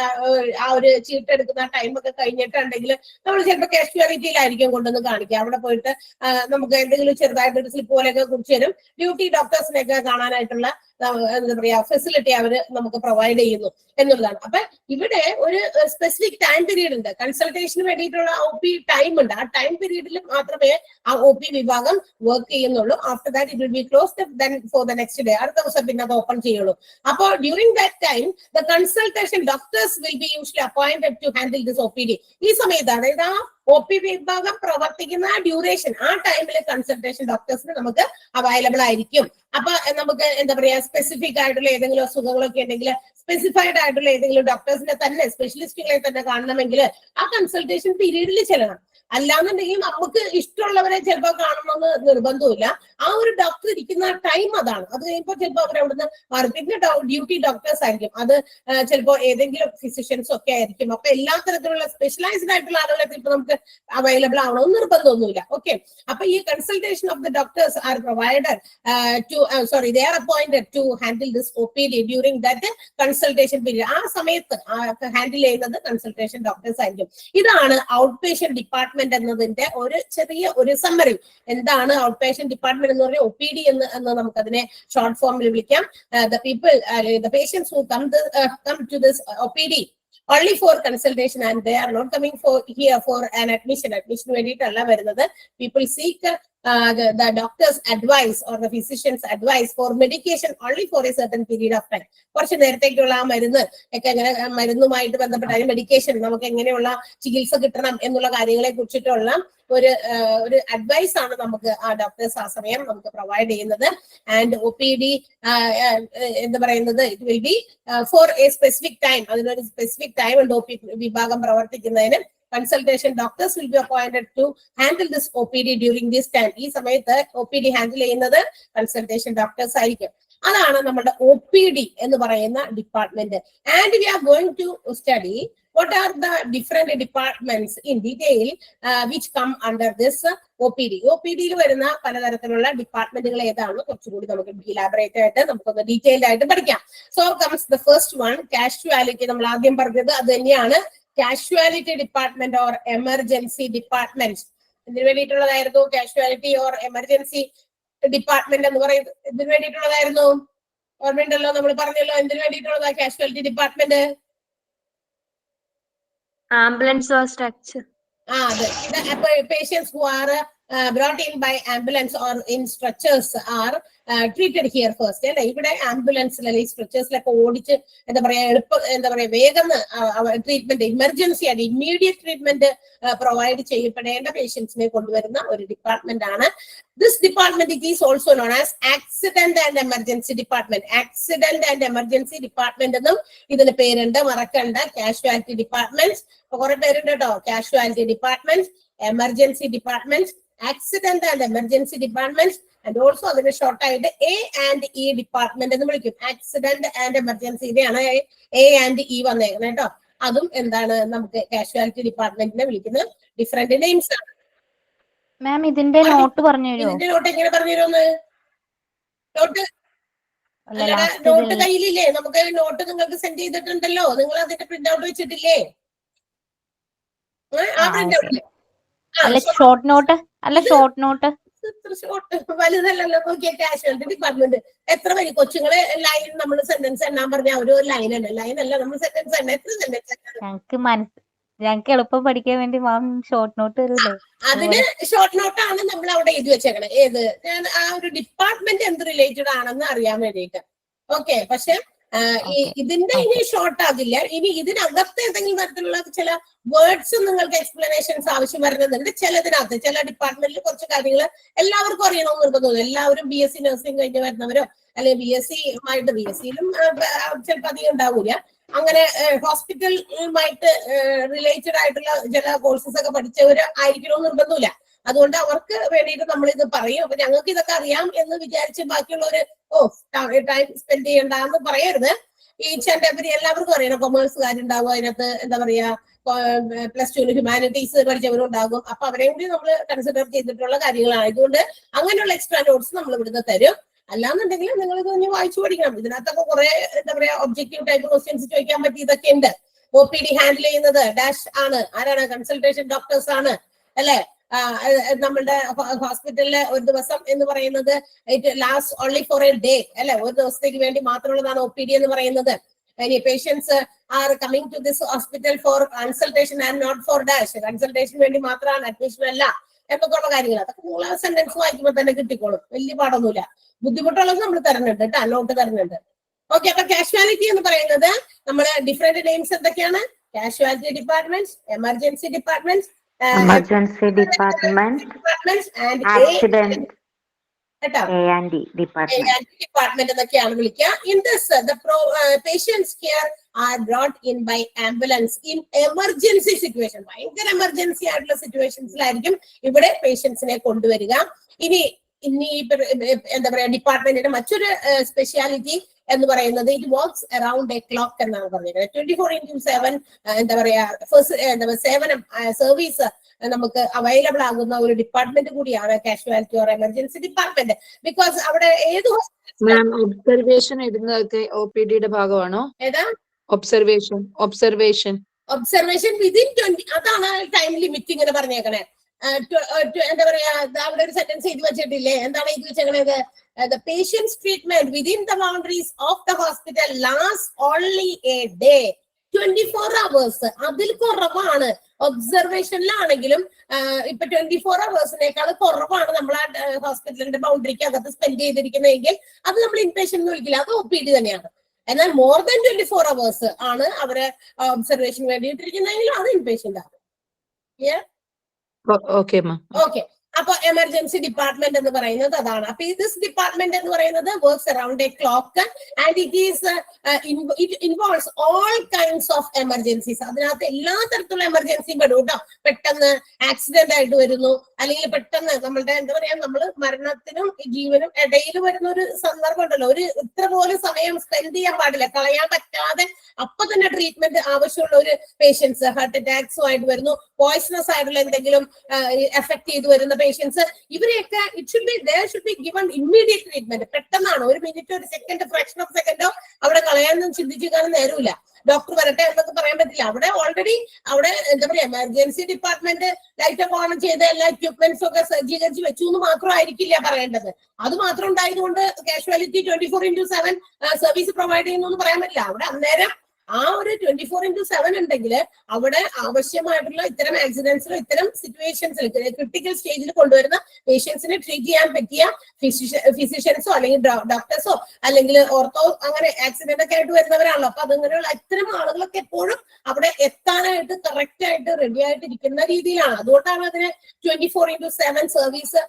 ആ ഒരു ചീട്ട് എടുക്കുന്ന ടൈമൊക്കെ കഴിഞ്ഞിട്ടുണ്ടെങ്കിൽ നമ്മൾ ചിലപ്പോൾ കാഷ്വാലിറ്റിയിലായിരിക്കും കൊണ്ടുവന്ന് കാണിക്കുക. അവിടെ പോയിട്ട് നമുക്ക് എന്തെങ്കിലും ചെറുതായിട്ടൊരു സ്ലിപ്പ് പോലെയൊക്കെ കുറിച്ച് തരും. ഡ്യൂട്ടി ഡോക്ടേഴ്സിനെയൊക്കെ കാണാനായിട്ടുള്ള എന്താ പറയാ ഫെസിലിറ്റി അവര് നമുക്ക് പ്രൊവൈഡ് ചെയ്യുന്നു എന്നുള്ളതാണ്. അപ്പൊ ഇവിടെ ഒരു സ്പെസിഫിക് ടൈം പീരീഡ് ഉണ്ട്, കൺസൾട്ടേഷന് വേണ്ടിയിട്ടുള്ള OP ടൈം ഉണ്ട്. ആ ടൈം പീരീഡിൽ മാത്രമേ ആ OP വിഭാഗം വർക്ക് ചെയ്യുന്നുള്ളൂ. After that it will be closed then for the next day. അടുത്ത ദിവസം പിന്നെ അത് ഓപ്പൺ ചെയ്യുള്ളൂ. അപ്പോൾ during that time the consultation doctors will be usually appointed to handle this OPD. ഈ സമയത്ത് അതായത് ആ OP വിഭാഗം പ്രവർത്തിക്കുന്ന ആ ഡ്യൂറേഷൻ, ആ ടൈമിൽ കൺസൾട്ടേഷൻ ഡോക്ടേഴ്സിന് നമുക്ക് അവൈലബിൾ ആയിരിക്കും. അപ്പൊ നമുക്ക് എന്താ പറയാ, സ്പെസിഫിക് ആയിട്ടുള്ള ഏതെങ്കിലും അസുഖങ്ങളൊക്കെ ഉണ്ടെങ്കിൽ സ്പെസിഫൈഡ് ആയിട്ടുള്ള ഏതെങ്കിലും ഡോക്ടേഴ്സിനെ തന്നെ, സ്പെഷ്യലിസ്റ്റുകളെ തന്നെ കാണണമെങ്കിൽ ആ കൺസൾട്ടേഷൻ പീരീഡിൽ ചെല്ലണം. അല്ലാന്നുണ്ടെങ്കിൽ നമുക്ക് ഇഷ്ടമുള്ളവരെ ചിലപ്പോൾ കാണണമെന്ന് നിർബന്ധമില്ല. ആ ഒരു ഡോക്ടർ ഇരിക്കുന്ന ടൈം അതാണ്. അത് കഴിയുമ്പോൾ ചിലപ്പോൾ അവർ അവിടുന്ന് മാറും. പിന്നെ ഡ്യൂട്ടി ഡോക്ടേഴ്സ് ആയിരിക്കും, അത് ചിലപ്പോൾ ഏതെങ്കിലും ഫിസിഷ്യൻസ് ഒക്കെ ആയിരിക്കും. അപ്പൊ എല്ലാ തരത്തിലുള്ള സ്പെഷ്യലൈസ്ഡ് ആയിട്ടുള്ള ആളുകളെ ചിലപ്പോൾ നമുക്ക് അവൈലബിൾ ആവണമെന്ന് നിർബന്ധമൊന്നുമില്ല. ഓക്കെ, അപ്പൊ ഈ consultation of the doctors are provided they are appointed to handle this OPD during that consultation period. ആ സമയത്ത് ഹാൻഡിൽ ചെയ്യുന്നത് കൺസൾട്ടേഷൻ ഡോക്ടേഴ്സ് ആയിരിക്കും. ഇതാണ് ഔട്ട് പേഷ്യന്റ് ഡിപ്പാർട്ട്മെന്റ് എന്നതിന്റെ ഒരു ചെറിയ ഒരു സമ്മറി. എന്താണ് ഔട്ട് പേഷ്യന്റ് ഡിപ്പാർട്ട്മെന്റ് എന്ന് പറഞ്ഞാൽ OPD എന്ന് നമുക്കതിനെ ഷോർട്ട് ഫോമിൽ വിളിക്കാം. The patients who come to this OPD only for consultation and they are not coming here for an admission വേണ്ടിയിട്ടല്ല വരുന്നത്. People seek the doctor's advice or the physician's advice for medication only for a certain period of time. കുറച്ച് നേരത്തേക്കുള്ള ആ മരുന്ന് ഒക്കെ എങ്ങനെ, മരുന്നുമായിട്ട് ബന്ധപ്പെട്ട medication നമുക്ക് എങ്ങനെയുള്ള ചികിത്സ കിട്ടണം എന്നുള്ള കാര്യങ്ങളെ കുറിച്ചിട്ടുള്ള ഒരു അഡ്വൈസ് ആണ് നമുക്ക് ആ ഡോക്ടേഴ്സ് ആ സമയം നമുക്ക് പ്രൊവൈഡ് ചെയ്യുന്നത്. ആൻഡ് OPD എന്ന് പറയുന്നത് it will be for a specific time. അതിനൊരു സ്പെസിഫിക് ടൈം ഉണ്ട് OP വിഭാഗം പ്രവർത്തിക്കുന്നതിന്. Consultation doctors will be appointed to handle this OPD during this time. ഈ സമയത്ത് OPD ഹാൻഡിൽ ചെയ്യുന്നത് കൺസൾട്ടേഷൻ ഡോക്ടേഴ്സ് ആയിരിക്കും. അതാണ് നമ്മുടെ OPD എന്ന് പറയുന്ന department. And we are going to study what are the different departments in detail which come under this OPD. OPD യിൽ വരുന്ന പലതരത്തിലുള്ള ഡിപ്പാർട്ട്മെന്റുകൾ ഏതാണ് കുറച്ചുകൂടി നമുക്ക് ഇലാബറേറ്റ് ആയിട്ട് നമുക്കൊന്ന് ഡീറ്റെയിൽഡ് ആയിട്ട് പഠിക്കാം. So comes the first one, casualty. നമ്മൾ ആദ്യം പറഞ്ഞത് അത് തന്നെയാണ്, casualty department or emergency department. ഇതിന് വേണ്ടിയിട്ടുള്ളതായിരുന്നു കാഷ്വാലിറ്റി ഓർ എമർജൻസി ഡിപ്പാർട്ട്മെന്റ് എന്ന് പറയുന്നത്. ഇതിന് വേണ്ടിയിട്ടുള്ളതായിരുന്നു, ഓർമ്മയുണ്ടല്ലോ, നമ്മൾ പറഞ്ഞല്ലോ എന്തിനു വേണ്ടിയിട്ടുള്ളതാ casualty department? Ambulance or structure. The patients who are brought in by ambulance or in structures are treated here first. അല്ലെ, ഇവിടെ ആംബുലൻസിലെ സ്ട്രക്ചേഴ്സിലൊക്കെ ഓടിച്ച് എന്താ പറയാ വേഗം ട്രീറ്റ്മെന്റ്, ഇമർജൻസി ആയിട്ട് ഇമ്മീഡിയറ്റ് ട്രീറ്റ്മെന്റ് പ്രൊവൈഡ് ചെയ്യപ്പെടേണ്ട പേഷ്യൻസിനെ കൊണ്ടുവരുന്ന ഒരു ഡിപ്പാർട്ട്മെന്റ് ആണ്. This department is also known as accident and emergency department. Accident and emergency department എന്നും ഇതിന് പേരുണ്ട്, മറക്കണ്ട. കാഷ്വാലിറ്റി ഡിപ്പാർട്ട്മെന്റ് കുറെ പേരുണ്ട് കേട്ടോ. Casualty department, emergency department, accident and emergency department, and also അതിന് ഷോർട്ട് ആയിട്ട് A&E ഡിപ്പാർട്ട്മെന്റ് എന്ന് വിളിക്കും. ആക്സിഡന്റ് ആൻഡ് എമർജൻസി, ഇതാണ് A&E വന്നേക്കുന്നത് കേട്ടോ. അതും എന്താണ്, നമുക്ക് കാഷ്വാലിറ്റി ഡിപ്പാർട്ട്മെന്റിനെ വിളിക്കുന്ന ഡിഫറെന്റ് നെയിംസ് ആണ്. മാം ഇതിന്റെ നോട്ട് പറഞ്ഞു തരുമോ? ഇതിന്റെ നോട്ട് എങ്ങനെ പറഞ്ഞു തരുമെന്ന്? നോട്ട് കയ്യിലില്ലേ? നമുക്ക് നോട്ട് നിങ്ങൾക്ക് സെൻഡ് ചെയ്തിട്ടുണ്ടല്ലോ. നിങ്ങൾ അതിന്റെ പ്രിന്റ് ഔട്ട് വെച്ചിട്ടില്ലേ? ആ പ്രിന്റ് ഔട്ട് ഷോർട്ട് നോട്ട് അല്ല, ഷോർട്ട് നോട്ട് വലുതല്ലല്ലോ. നോക്കിയ കാഷ്വാലിറ്റി ഡിപ്പാർട്ട്മെന്റ് എത്ര വരി കൊച്ചുങ്ങളെ ലൈൻ നമ്മൾ സെന്റൻസ് എണ്ണാൻ പറഞ്ഞ ഒരു ലൈൻ അല്ല നമ്മൾ സെന്റൻസ് എണ്ണ. എത്ര സെന്റൻസ് ഞങ്ങൾക്ക് എളുപ്പം പഠിക്കാൻ വേണ്ടി മാം ഷോർട്ട് നോട്ട് തരൂലേ? അതിന് ഷോർട്ട് നോട്ടാണ് നമ്മൾ അവിടെ എഴുതി വെച്ചേക്കണേ. ഏത് ആ ഒരു ഡിപ്പാർട്ട്മെന്റ് എന്ത് റിലേറ്റഡ് ആണെന്ന് അറിയാൻ വേണ്ടിയിട്ട്. ഓക്കെ, പക്ഷെ ഇതിന്റെ ഇനി ഷോർട്ട് ആകില്ല. ഇനി ഇതിനകത്ത് ഏതെങ്കിലും തരത്തിലുള്ള ചില വേർഡ്സ് നിങ്ങൾക്ക് എക്സ്പ്ലനേഷൻസ് ആവശ്യം വരുന്നുണ്ട്. ചിലതിനകത്ത് ചില ഡിപ്പാർട്ട്മെന്റിൽ കുറച്ച് കാര്യങ്ങൾ എല്ലാവർക്കും അറിയണമെന്ന് നിർബന്ധമില്ല. എല്ലാവരും BSc നഴ്സിംഗ് കഴിഞ്ഞ് വരുന്നവരോ അല്ലെങ്കിൽ BSc-യിലും ചിലപ്പോൾ അധികം ഉണ്ടാവൂല. അങ്ങനെ ഹോസ്പിറ്റലുമായിട്ട് റിലേറ്റഡ് ആയിട്ടുള്ള ചില കോഴ്സസ് ഒക്കെ പഠിച്ചവർ ആയിരിക്കണമെന്ന് നിർബന്ധമില്ല. അതുകൊണ്ട് അവർക്ക് വേണ്ടിയിട്ട് നമ്മൾ ഇത് പറയും. അപ്പൊ ഞങ്ങൾക്ക് ഇതൊക്കെ അറിയാം എന്ന് വിചാരിച്ച് ബാക്കിയുള്ളവര് ടൈം സ്പെൻഡ് ചെയ്യണ്ടെന്ന് പറയരുത്. ഈച്ച് ആൻഡ് എവരി എല്ലാവർക്കും അറിയണം. കൊമേഴ്സുകാരുണ്ടാവും അതിനകത്ത്, എന്താ പറയാ +2 ഹ്യൂമാനിറ്റീസ് പഠിച്ചവരും ഉണ്ടാകും. അപ്പൊ അവരെയും കൂടി നമ്മൾ കൺസിഡർ ചെയ്തിട്ടുള്ള കാര്യങ്ങളാണ്. ഇതുകൊണ്ട് അങ്ങനെയുള്ള എക്സ്ട്രാ നോട്ട്സ് നമ്മൾ ഇവിടുന്ന് തരും. അല്ലാന്നുണ്ടെങ്കിൽ നിങ്ങൾ ഇത് ഇനി വായിച്ചു പഠിക്കണം. ഇതിനകത്തൊക്കെ കുറെ എന്താ പറയാ ഒബ്ജക്റ്റീവ് ടൈപ്പ് ക്വസ്റ്റ്യൻസ് ചോദിക്കാൻ പറ്റിയതൊക്കെ ഉണ്ട്. OPD ഹാൻഡിൽ ചെയ്യുന്നത് ഡാഷ് ആണ്, ആരാണ്? കൺസൾട്ടേഷൻ ഡോക്ടേഴ്സ് ആണ്, അല്ലെ? നമ്മളുടെ ഹോസ്പിറ്റലിലെ ഒരു ദിവസം എന്ന് പറയുന്നത് it last only for a day, അല്ലെ? ഒരു ദിവസത്തേക്ക് വേണ്ടി മാത്രമുള്ളതാണ് OPD എന്ന് പറയുന്നത്. ഇനി patients are coming to this hospital for consultation and not for dash, consultation വേണ്ടി മാത്രമാണ്, അഡ്മിഷൻ അല്ല എന്നൊക്കെയുള്ള കാര്യങ്ങൾ. അതൊക്കെ നിങ്ങൾ ആ സെന്റൻസ് വായിക്കുമ്പോൾ തന്നെ കിട്ടിക്കോളും. വലിയ പാടൊന്നുമില്ല. ബുദ്ധിമുട്ടുള്ളത് നമ്മൾ തരുന്നുണ്ട് കേട്ടോ, നോട്ട് തരുന്നുണ്ട്. ഓക്കെ, അപ്പൊ കാഷ്വാലിറ്റി എന്ന് പറയുന്നത് നമ്മള് ഡിഫറെന്റ് നെയിംസ് എന്തൊക്കെയാണ്? Casualty department, emergency department, Emergency department, and accident, കേട്ടോ A&D department. ഡിപ്പാർട്ട്മെന്റ് എന്നൊക്കെയാണ് വിളിക്കുക. In this the patients care R brought in by ambulance in emergency situation. ഭയങ്കര എമർജൻസി ആയിട്ടുള്ള സിറ്റുവേഷൻസിലായിരിക്കും ഇവിടെ പേഷ്യൻസിനെ കൊണ്ടുവരിക. ഇനി എന്താ പറയാ ഡിപ്പാർട്ട്മെന്റിന്റെ മറ്റൊരു സ്പെഷ്യാലിറ്റി എന്ന് പറയുന്നത് it works around A clock എന്നാണ് പറഞ്ഞിരിക്കുന്നത്. 24/7 എന്താ പറയാ സേവനം സർവീസ് നമുക്ക് അവൈലബിൾ ആകുന്ന ഒരു ഡിപ്പാർട്ട്മെന്റ് കൂടിയാണ് casualty or emergency department. Because അവിടെ ഏത് ഒബ്സർവേഷൻ ഇടുന്നതൊക്കെ OPDയുടെ ഭാഗമാണോ? ഏതാ ഒബ്സർവേഷൻ വിതിൻ 20, അതാണ് ടൈം ലിമിറ്റ് ഇങ്ങനെ പറഞ്ഞേക്കണേ. എന്താ പറയാ അവിടെ ഒരു സെന്റൻസ് എഴുതി വെച്ചിട്ടില്ലേ, എന്താണ് എഴുതി വെച്ചേക്കണത്? The patient's treatment within the boundaries of the hospital lasts only a day. 24 hours. അതിൽ കുറവാണ്. ഒബ്സർവേഷനിലാണെങ്കിലും ഇപ്പൊ 24 hours കുറവാണ് നമ്മൾ ആ ഹോസ്പിറ്റലിന്റെ ബൗണ്ടറിക്ക് അകത്ത് സ്പെൻഡ് ചെയ്തിരിക്കുന്നതെങ്കിൽ അത് നമ്മൾ ഇൻപേഷ്യന്റ് എന്ന് വിളിക്കില്ല, അത് OPD തന്നെയാണ്. എന്നാൽ മോർ ദാൻ 24 hours ആണ് അവര് ഒബ്സർവേഷൻ വേണ്ടിയിട്ടിരിക്കുന്നതെങ്കിൽ അത് ഇൻപേഷ്യന്റ് ആണ്. ഓക്കെ. അപ്പൊ എമർജൻസി ഡിപ്പാർട്ട്മെന്റ് എന്ന് പറയുന്നത് അതാണ്. അപ്പൊ ദിസ് ഡിപ്പാർട്ട്മെന്റ് എന്ന് പറയുന്നത് works around A clock and it involves all kinds of emergencies. അതിനകത്ത് എല്ലാ തരത്തിലുള്ള എമർജൻസിയും പെടും കേട്ടോ. പെട്ടെന്ന് ആക്സിഡന്റ് ആയിട്ട് വരുന്നു, അല്ലെങ്കിൽ പെട്ടെന്ന് നമ്മളുടെ എന്താ പറയാ നമ്മള് മരണത്തിനും ജീവനും ഇടയിൽ വരുന്ന ഒരു സന്ദർഭം ഉണ്ടല്ലോ, ഒരു ഇത്ര പോലും സമയം സ്പെൻഡ് ചെയ്യാൻ പാടില്ല, കളയാൻ പറ്റാതെ അപ്പൊ തന്നെ ട്രീറ്റ്മെന്റ് ആവശ്യമുള്ള ഒരു പേഷ്യൻസ് ഹാർട്ട് അറ്റാക്സും ആയിട്ട് വരുന്നു, പോയ്സണസ് ആയിട്ടുള്ള എന്തെങ്കിലും എഫക്ട് ചെയ്ത് വരുന്ന പേഷ്യൻസ്, ഇവരെയൊക്കെ should be given immediate treatment. പെട്ടെന്നാണ്, ഒരു മിനിറ്റ് ഒരു സെക്കൻഡ് ഫ്രാക്ഷൻ ഓഫ് സെക്കൻഡോ അവിടെ കളയാനൊന്നും ചിന്തിച്ചു കാണാൻ നേരമില്ല. ഡോക്ടർ വരട്ടെ എന്നൊക്കെ പറയാൻ പറ്റില്ല. അവിടെ ഓൾറെഡി അവിടെ എന്താ പറയാ എമർജൻസി ഡിപ്പാർട്ട്മെന്റ് ലൈറ്റ് ഒക്കെ ഓൺ ചെയ്ത് എല്ലാ എക്യുപ്മെന്റ്സും ഒക്കെ സജ്ജീകരിച്ച് വെച്ചു എന്ന് മാത്രമായിരിക്കില്ല പറയേണ്ടത്. അത് മാത്രം ഉണ്ടായതുകൊണ്ട് കാഷ്വാലിറ്റി 24/7 സർവീസ് പ്രൊവൈഡ് ചെയ്യുന്നു എന്ന് പറയാൻ പറ്റില്ല. അവിടെ അന്നേരം ആ ഒരു 24/7 ഉണ്ടെങ്കിൽ അവിടെ ആവശ്യമായിട്ടുള്ള ഇത്തരം ആക്സിഡൻസിലോ ഇത്തരം സിറ്റുവേഷൻസിൽ ക്രിട്ടിക്കൽ സ്റ്റേജിൽ കൊണ്ടുവരുന്ന പേഷ്യൻസിനെ ട്രീറ്റ് ചെയ്യാൻ പറ്റിയ ഫിസിഷ്യൻസോ അല്ലെങ്കിൽ ഡോക്ടേഴ്സോ അല്ലെങ്കിൽ ഓർത്തോ അങ്ങനെ ആക്സിഡന്റ് ഒക്കെ ആയിട്ട് വരുന്നവരാണല്ലോ. അപ്പൊ അതങ്ങനെയുള്ള ഇത്തരം ആളുകളൊക്കെ എപ്പോഴും അവിടെ എത്താനായിട്ട് കറക്റ്റ് ആയിട്ട് റെഡി ആയിട്ട് ഇരിക്കുന്ന രീതിയിലാണ്. അതുകൊണ്ടാണ് അതിന് 24/7 സർവീസ്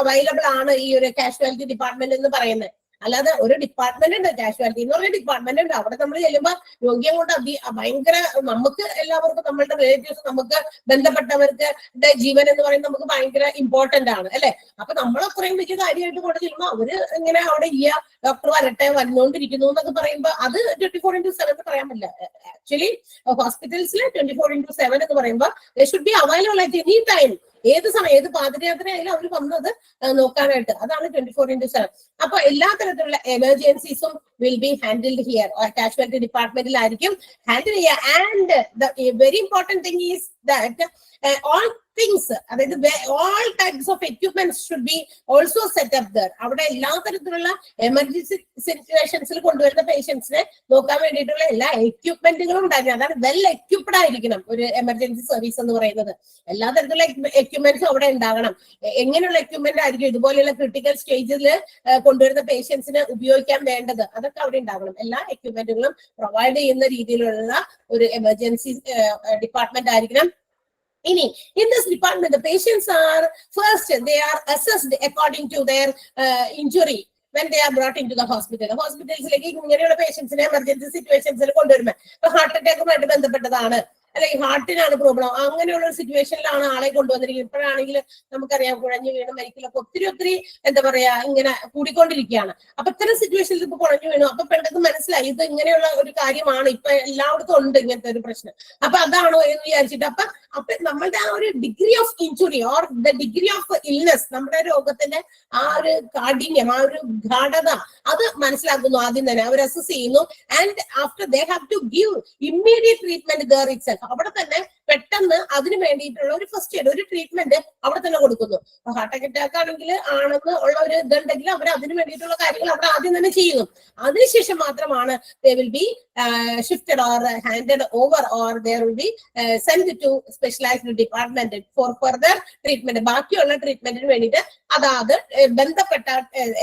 അവൈലബിൾ ആണ് ഈ ഒരു കാഷ്വാലിറ്റി ഡിപ്പാർട്ട്മെന്റ് എന്ന് പറയുന്നത്. അല്ലാതെ ഒരു ഡിപ്പാർട്ട്മെന്റ് ഉണ്ട്, കാഷ്വാലിറ്റി എന്ന് പറഞ്ഞ ഡിപ്പാർട്ട്മെന്റ് ഉണ്ട്. അവിടെ നമ്മൾ ചെല്ലുമ്പോൾ രോഗിയെ കൊണ്ട് ഭയങ്കര നമുക്ക് എല്ലാവർക്കും നമ്മളുടെ റിലേറ്റീവ്സ് നമുക്ക് ബന്ധപ്പെട്ടവർക്ക് ജീവൻ എന്ന് പറയുന്നത് നമുക്ക് ഭയങ്കര ഇമ്പോർട്ടന്റ് ആണ് അല്ലെ. അപ്പൊ നമ്മൾ അത്രയും വലിയ കാര്യമായിട്ട് കൊണ്ട് ചെല്ലുമ്പോൾ അവര് ഇങ്ങനെ അവിടെ ഇല്ല, ഡോക്ടർ വരട്ടെ വന്നുകൊണ്ടിരിക്കുന്നു എന്നൊക്കെ പറയുമ്പോൾ അത് 24/7 എന്ന് പറയാൻ പറ്റില്ല. ആക്ച്വലി ഹോസ്പിറ്റൽസിൽ 24/7 എന്ന് പറയുമ്പോൾ should be available at any time. ഏത് സമയം ഏത് പാദയാത്രയായാലും അവർ വന്നത് നോക്കാനായിട്ട്. അതാണ് 24/7. അപ്പൊ എല്ലാ തരത്തിലുള്ള എമർജൻസീസും will be handled here. Casualty ഡിപ്പാർട്ട്മെന്റിലായിരിക്കും ഹാൻഡിൽ ചെയ്യുക. And the very important thing is that all things, അതായത് all types of equipments should be also set up there. അവിടെ എല്ലാ തരത്തിലുള്ള എമർജൻസി സിറ്റുവേഷൻസിൽ കൊണ്ടുവരുന്ന പേഷ്യൻസിനെ നോക്കാൻ വേണ്ടിയിട്ടുള്ള എല്ലാ എക്യുപ്മെന്റുകളും ഉണ്ടായിരിക്കണം. അതാണ് വെൽ എക്യുപ്ഡ് ആയിരിക്കണം ഒരു എമർജൻസി സർവീസ് എന്ന് പറയുന്നത്. എല്ലാ തരത്തിലുള്ള എക്യുപ്മെന്റ്സും അവിടെ ഉണ്ടാകണം. എങ്ങനെയുള്ള എക്യുപ്മെന്റ് ആയിരിക്കും ഇതുപോലെയുള്ള ക്രിട്ടിക്കൽ സ്റ്റേജിൽ കൊണ്ടുവരുന്ന പേഷ്യൻസിന് ഉപയോഗിക്കാൻ വേണ്ടത്, അതൊക്കെ അവിടെ ഉണ്ടാകണം. എല്ലാ എക്യുപ്മെന്റുകളും പ്രൊവൈഡ് ചെയ്യുന്ന രീതിയിലുള്ള ഒരു എമർജൻസി ഡിപ്പാർട്ട്മെന്റ് ആയിരിക്കണം. In this department, the patients are first, they are assessed according to their injury when they are brought into the hospital. ഹോസ്പിറ്റൽസിലേക്ക് ഇങ്ങനെയുള്ള പേഷ്യൻസിനെ എമർജൻസി സിറ്റുവേഷൻസിൽ കൊണ്ടുവരുമ്പോൾ ഇപ്പൊ ഹാർട്ട് അറ്റാക്കുമായിട്ട് ബന്ധപ്പെട്ടതാണ് അല്ലെങ്കിൽ ഹാർട്ടിനാണ് പ്രോബ്ലം, അങ്ങനെയുള്ള ഒരു സിറ്റുവേഷനിലാണ് ആളെ കൊണ്ടുവന്നിരിക്കുന്നത്. ഇപ്പോഴാണെങ്കിൽ നമുക്കറിയാം കുഴഞ്ഞു വീണ് മരിക്കലൊക്കെ ഒത്തിരി എന്താ പറയാ ഇങ്ങനെ കൂടിക്കൊണ്ടിരിക്കുകയാണ്. അപ്പൊ ഇത്തരം സിറ്റുവേഷനിൽ ഇപ്പൊ കുഴഞ്ഞു വീണു, അപ്പൊ പെട്ടെന്ന് മനസ്സിലായി ഇത് ഇങ്ങനെയുള്ള ഒരു കാര്യമാണ്, ഇപ്പൊ എല്ലായിടത്തും ഉണ്ട് ഇങ്ങനത്തെ ഒരു പ്രശ്നം. അപ്പൊ അതാണോ എന്ന് വിചാരിച്ചിട്ട് അപ്പൊ നമ്മളുടെ ആ ഒരു degree of injury or the degree of illness, നമ്മുടെ രോഗത്തിന്റെ ആ ഒരു കാഠിന്യം, ആ ഒരു ഗാഠത അത് മനസ്സിലാക്കുന്നു. ആദ്യം തന്നെ അവർ അസസ് ചെയ്യുന്നു. And after they have to give immediate treatment there itself. അവിടെ തന്നെ പെട്ടെന്ന് അതിന് വേണ്ടിയിട്ടുള്ള ഒരു ഫസ്റ്റ് എയ്ഡ്, ഒരു ട്രീറ്റ്മെന്റ് അവിടെ തന്നെ കൊടുക്കുന്നു. ഹാർട്ട് അറ്റാക്ക് ആണെങ്കിൽ ആണെന്ന് ഉള്ള ഒരു ഇതുണ്ടെങ്കിൽ അവർ അതിന് വേണ്ടിയിട്ടുള്ള കാര്യങ്ങൾ അവിടെ ആദ്യം തന്നെ ചെയ്യുന്നു. അതിനുശേഷം മാത്രമാണ് they will be shifted or handed over or there will be sent to specialized department for further treatment. ബാക്കിയുള്ള ട്രീറ്റ്മെന്റിന് വേണ്ടിയിട്ട് അതാത് ബന്ധപ്പെട്ട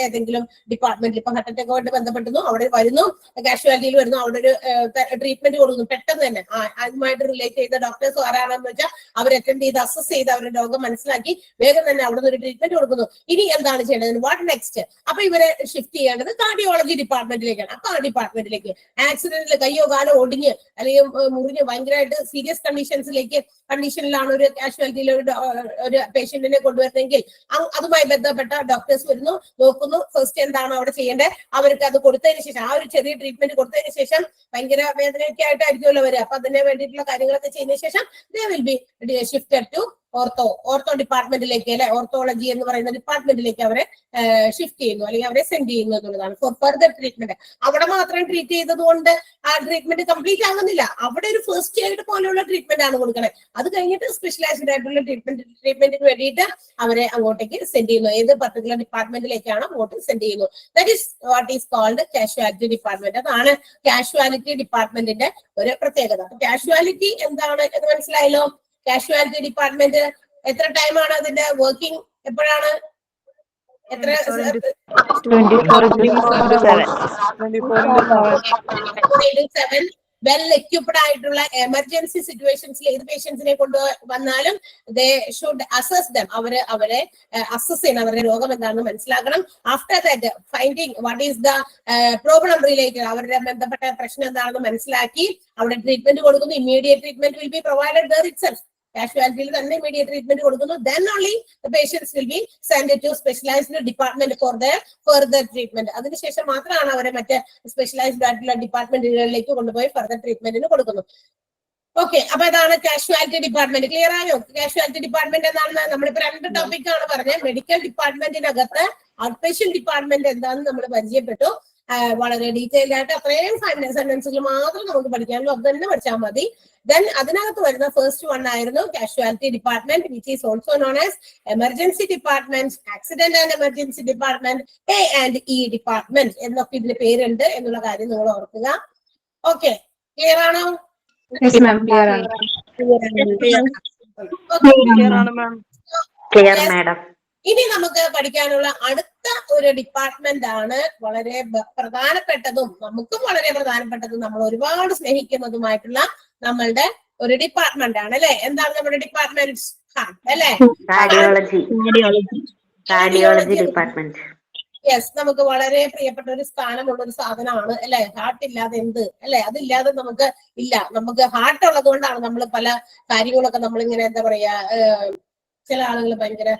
ഏതെങ്കിലും ഡിപ്പാർട്ട്മെന്റിൽ ഇപ്പൊ ഹാർട്ട് അറ്റാക്കുമായിട്ട് ബന്ധപ്പെടുന്നു, അവിടെ വരുന്നു, കാഷ്വാലിറ്റിയിൽ വരുന്നു, അവിടെ ഒരു ട്രീറ്റ്മെന്റ് കൊടുക്കുന്നു പെട്ടെന്ന് തന്നെ. അതുമായിട്ട് റിലേറ്റ് ചെയ്ത ഡോക്ടേഴ്സോ ഡോക്ടേഴ്സ് ആരാണെന്ന് വെച്ചാൽ അവർ അറ്റൻഡ് ചെയ്ത് അസസ് ചെയ്ത് അവരുടെ രോഗം മനസ്സിലാക്കി വേഗം തന്നെ അവിടെ നിന്ന് ഒരു ട്രീറ്റ്മെന്റ് കൊടുക്കുന്നു. ഇനി എന്താണ് ചെയ്യേണ്ടത്, വാട്ട് നെക്സ്റ്റ്? അപ്പൊ ഇവരെ ഷിഫ്റ്റ് ചെയ്യേണ്ടത് കാർഡിയോളജി ഡിപ്പാർട്ട്മെന്റിലേക്കാണ്. അപ്പൊ ആ ഡിപ്പാർട്ട്മെന്റിലേക്ക് ആക്സിഡന്റിൽ കയ്യോ കാലോ ഒടിഞ്ഞ് അല്ലെങ്കിൽ മുറിഞ്ഞ് ഭയങ്കരമായിട്ട് സീരിയസ് കണ്ടീഷനിലാണ് ഒരു കാഷ്വാലിറ്റിയിൽ ഒരു പേഷ്യന്റിനെ കൊണ്ടുവരുന്നെങ്കിൽ അതുമായി ബന്ധപ്പെട്ട ഡോക്ടേഴ്സ് വരുന്നു, നോക്കുന്നു, ഫസ്റ്റ് എന്താണ് അവിടെ ചെയ്യേണ്ടത്, അവർക്ക് അത് കൊടുത്തതിന് ശേഷം ആ ഒരു ചെറിയ ട്രീറ്റ്മെന്റ് കൊടുത്തതിന് ശേഷം ഭയങ്കര വേദനയൊക്കെ ആയിട്ടായിരിക്കുമല്ലോ വരിക. അപ്പൊ അതിന് വേണ്ടിയിട്ടുള്ള കാര്യങ്ങളൊക്കെ ചെയ്തതിനു ശേഷം they will be shifted to ortho ഡിപ്പാർട്ട്മെന്റിലേക്ക്, അല്ലെ ഓർത്തോളജി എന്ന് പറയുന്ന ഡിപ്പാർട്ട്മെന്റിലേക്ക് അവരെ ഷിഫ്റ്റ് ചെയ്യുന്നു അല്ലെങ്കിൽ അവരെ സെൻഡ് ചെയ്യുന്നു എന്നുള്ളതാണ്. Four further treatment. അവിടെ മാത്രം ട്രീറ്റ് ചെയ്തത് കൊണ്ട് ആ ട്രീറ്റ്മെന്റ് കംപ്ലീറ്റ് ആകുന്നില്ല. അവിടെ ഒരു ഫസ്റ്റ് എയ്ഡ് പോലെയുള്ള ട്രീറ്റ്മെന്റ് ആണ് കൊടുക്കണേ. അത് കഴിഞ്ഞിട്ട് സ്പെഷ്യലൈസ്ഡ് ആയിട്ടുള്ള ട്രീറ്റ്മെന്റിന് വേണ്ടിയിട്ട് അവരെ അങ്ങോട്ടേക്ക് സെൻഡ് ചെയ്യുന്നു. ഏത് പർട്ടിക്കുലർ ഡിപ്പാർട്ട്മെന്റിലേക്കാണ് അങ്ങോട്ട് സെൻഡ് ചെയ്യുന്നു. That is what is called casualty department. അതാണ് കാഷ്വാലിറ്റി ഡിപ്പാർട്ട്മെന്റിന്റെ ഒരു പ്രത്യേകത. കാഷ്വാലിറ്റി എന്താണ് എന്ന് മനസ്സിലായല്ലോ. കാഷ്വാലിറ്റി ഡിപ്പാർട്ട്മെന്റ് എത്ര ടൈമാണ് അതിന്റെ വർക്കിംഗ്, എപ്പോഴാണ്, എത്ര 24/7 വെൽ എക്യുപ്ഡ് ആയിട്ടുള്ള എമർജൻസി സിറ്റുവേഷൻസിൽ ഏത് പേഷ്യൻസിനെ കൊണ്ടുവന്നാലും ദേ ഷുഡ് അസസ് ദം. അവരെ അസസ് ചെയ്യണം, അവരുടെ രോഗം എന്താണെന്ന് മനസ്സിലാക്കണം. After that finding what is the problem related, അവരുടെ ബന്ധപ്പെട്ട പ്രശ്നം എന്താണെന്ന് മനസ്സിലാക്കി അവിടെ ട്രീറ്റ്മെന്റ് കൊടുക്കുന്നു. Immediate treatment will be provided there itself. കാഷ്വാലിറ്റിയിൽ തന്നെ ഇമ്മീഡിയറ്റ് ട്രീറ്റ്മെന്റ് കൊടുക്കുന്നു. Then only the patients will be sent to specialized department for their further treatment. അതിനുശേഷം മാത്രമാണ് അവരെ മറ്റ് സ്പെഷ്യലൈസ്ഡ് ആയിട്ടുള്ള ഡിപ്പാർട്ട്മെന്റുകളിലേക്ക് കൊണ്ടുപോയി ഫർദർ ട്രീറ്റ്മെന്റിന് കൊടുക്കുന്നു. ഓക്കെ, അപ്പൊ ഇതാണ് കാഷ്വാലിറ്റി ഡിപ്പാർട്ട്മെന്റ്. ക്ലിയർ ആയോ? കാഷ്വാലിറ്റി ഡിപ്പാർട്ട്മെന്റ് എന്താണെന്ന് നമ്മളിപ്പോ 2 ടോപ്പിക്കാണ് പറഞ്ഞത്. മെഡിക്കൽ ഡിപ്പാർട്ട്മെന്റിനകത്ത് ഔട്ട് പേഷ്യന്റ് ഡിപ്പാർട്ട്മെന്റ് എന്താണെന്ന് നമ്മൾ പരിചയപ്പെട്ടു. വളരെ ഡീറ്റെയിൽഡ് ആയിട്ട് അത്രയും സെന്റൻസുകൾ മാത്രം നമുക്ക് പഠിക്കാനുള്ളൂ. അത് തന്നെ പഠിച്ചാൽ മതി. ദെൻ അതിനകത്ത് വരുന്ന ഫസ്റ്റ് വൺ ആയിരുന്നു casualty department, which is also known as emergency department, accident and emergency department, A and E department എന്നൊക്കെ ഇതിന് പേരുണ്ട് എന്നുള്ള കാര്യം നിങ്ങൾ ഓർക്കുക. ഓക്കെ, ക്ലിയർ ആണോ? Clear madam. ഇനി നമുക്ക് പഠിക്കാനുള്ള അടുത്ത ഒരു ഡിപ്പാർട്ട്മെന്റ് ആണ് വളരെ പ്രധാനപ്പെട്ടതും നമുക്കും വളരെ പ്രധാനപ്പെട്ടതും നമ്മൾ ഒരുപാട് സ്നേഹിക്കുന്നതുമായിട്ടുള്ള നമ്മളുടെ ഒരു ഡിപ്പാർട്ട്മെന്റ് ആണ്, അല്ലെ? എന്താണ് നമ്മുടെ ഡിപ്പാർട്ട്മെന്റ്? അല്ലെ, കാർഡിയോളജി ഡിപ്പാർട്ട്മെന്റ്. യെസ്, നമുക്ക് വളരെ പ്രിയപ്പെട്ട ഒരു സ്ഥാനമുള്ള ഒരു സാധനമാണ്, അല്ലെ? ഹാർട്ട് ഇല്ലാതെ എന്ത്, അല്ലെ? അതില്ലാതെ നമുക്ക് ഇല്ല. നമുക്ക് ഹാർട്ട് ഉള്ളത് കൊണ്ടാണ് നമ്മൾ പല കാര്യങ്ങളൊക്കെ നമ്മളിങ്ങനെ എന്താ പറയാ, ചില ആളുകൾ ഭയങ്കര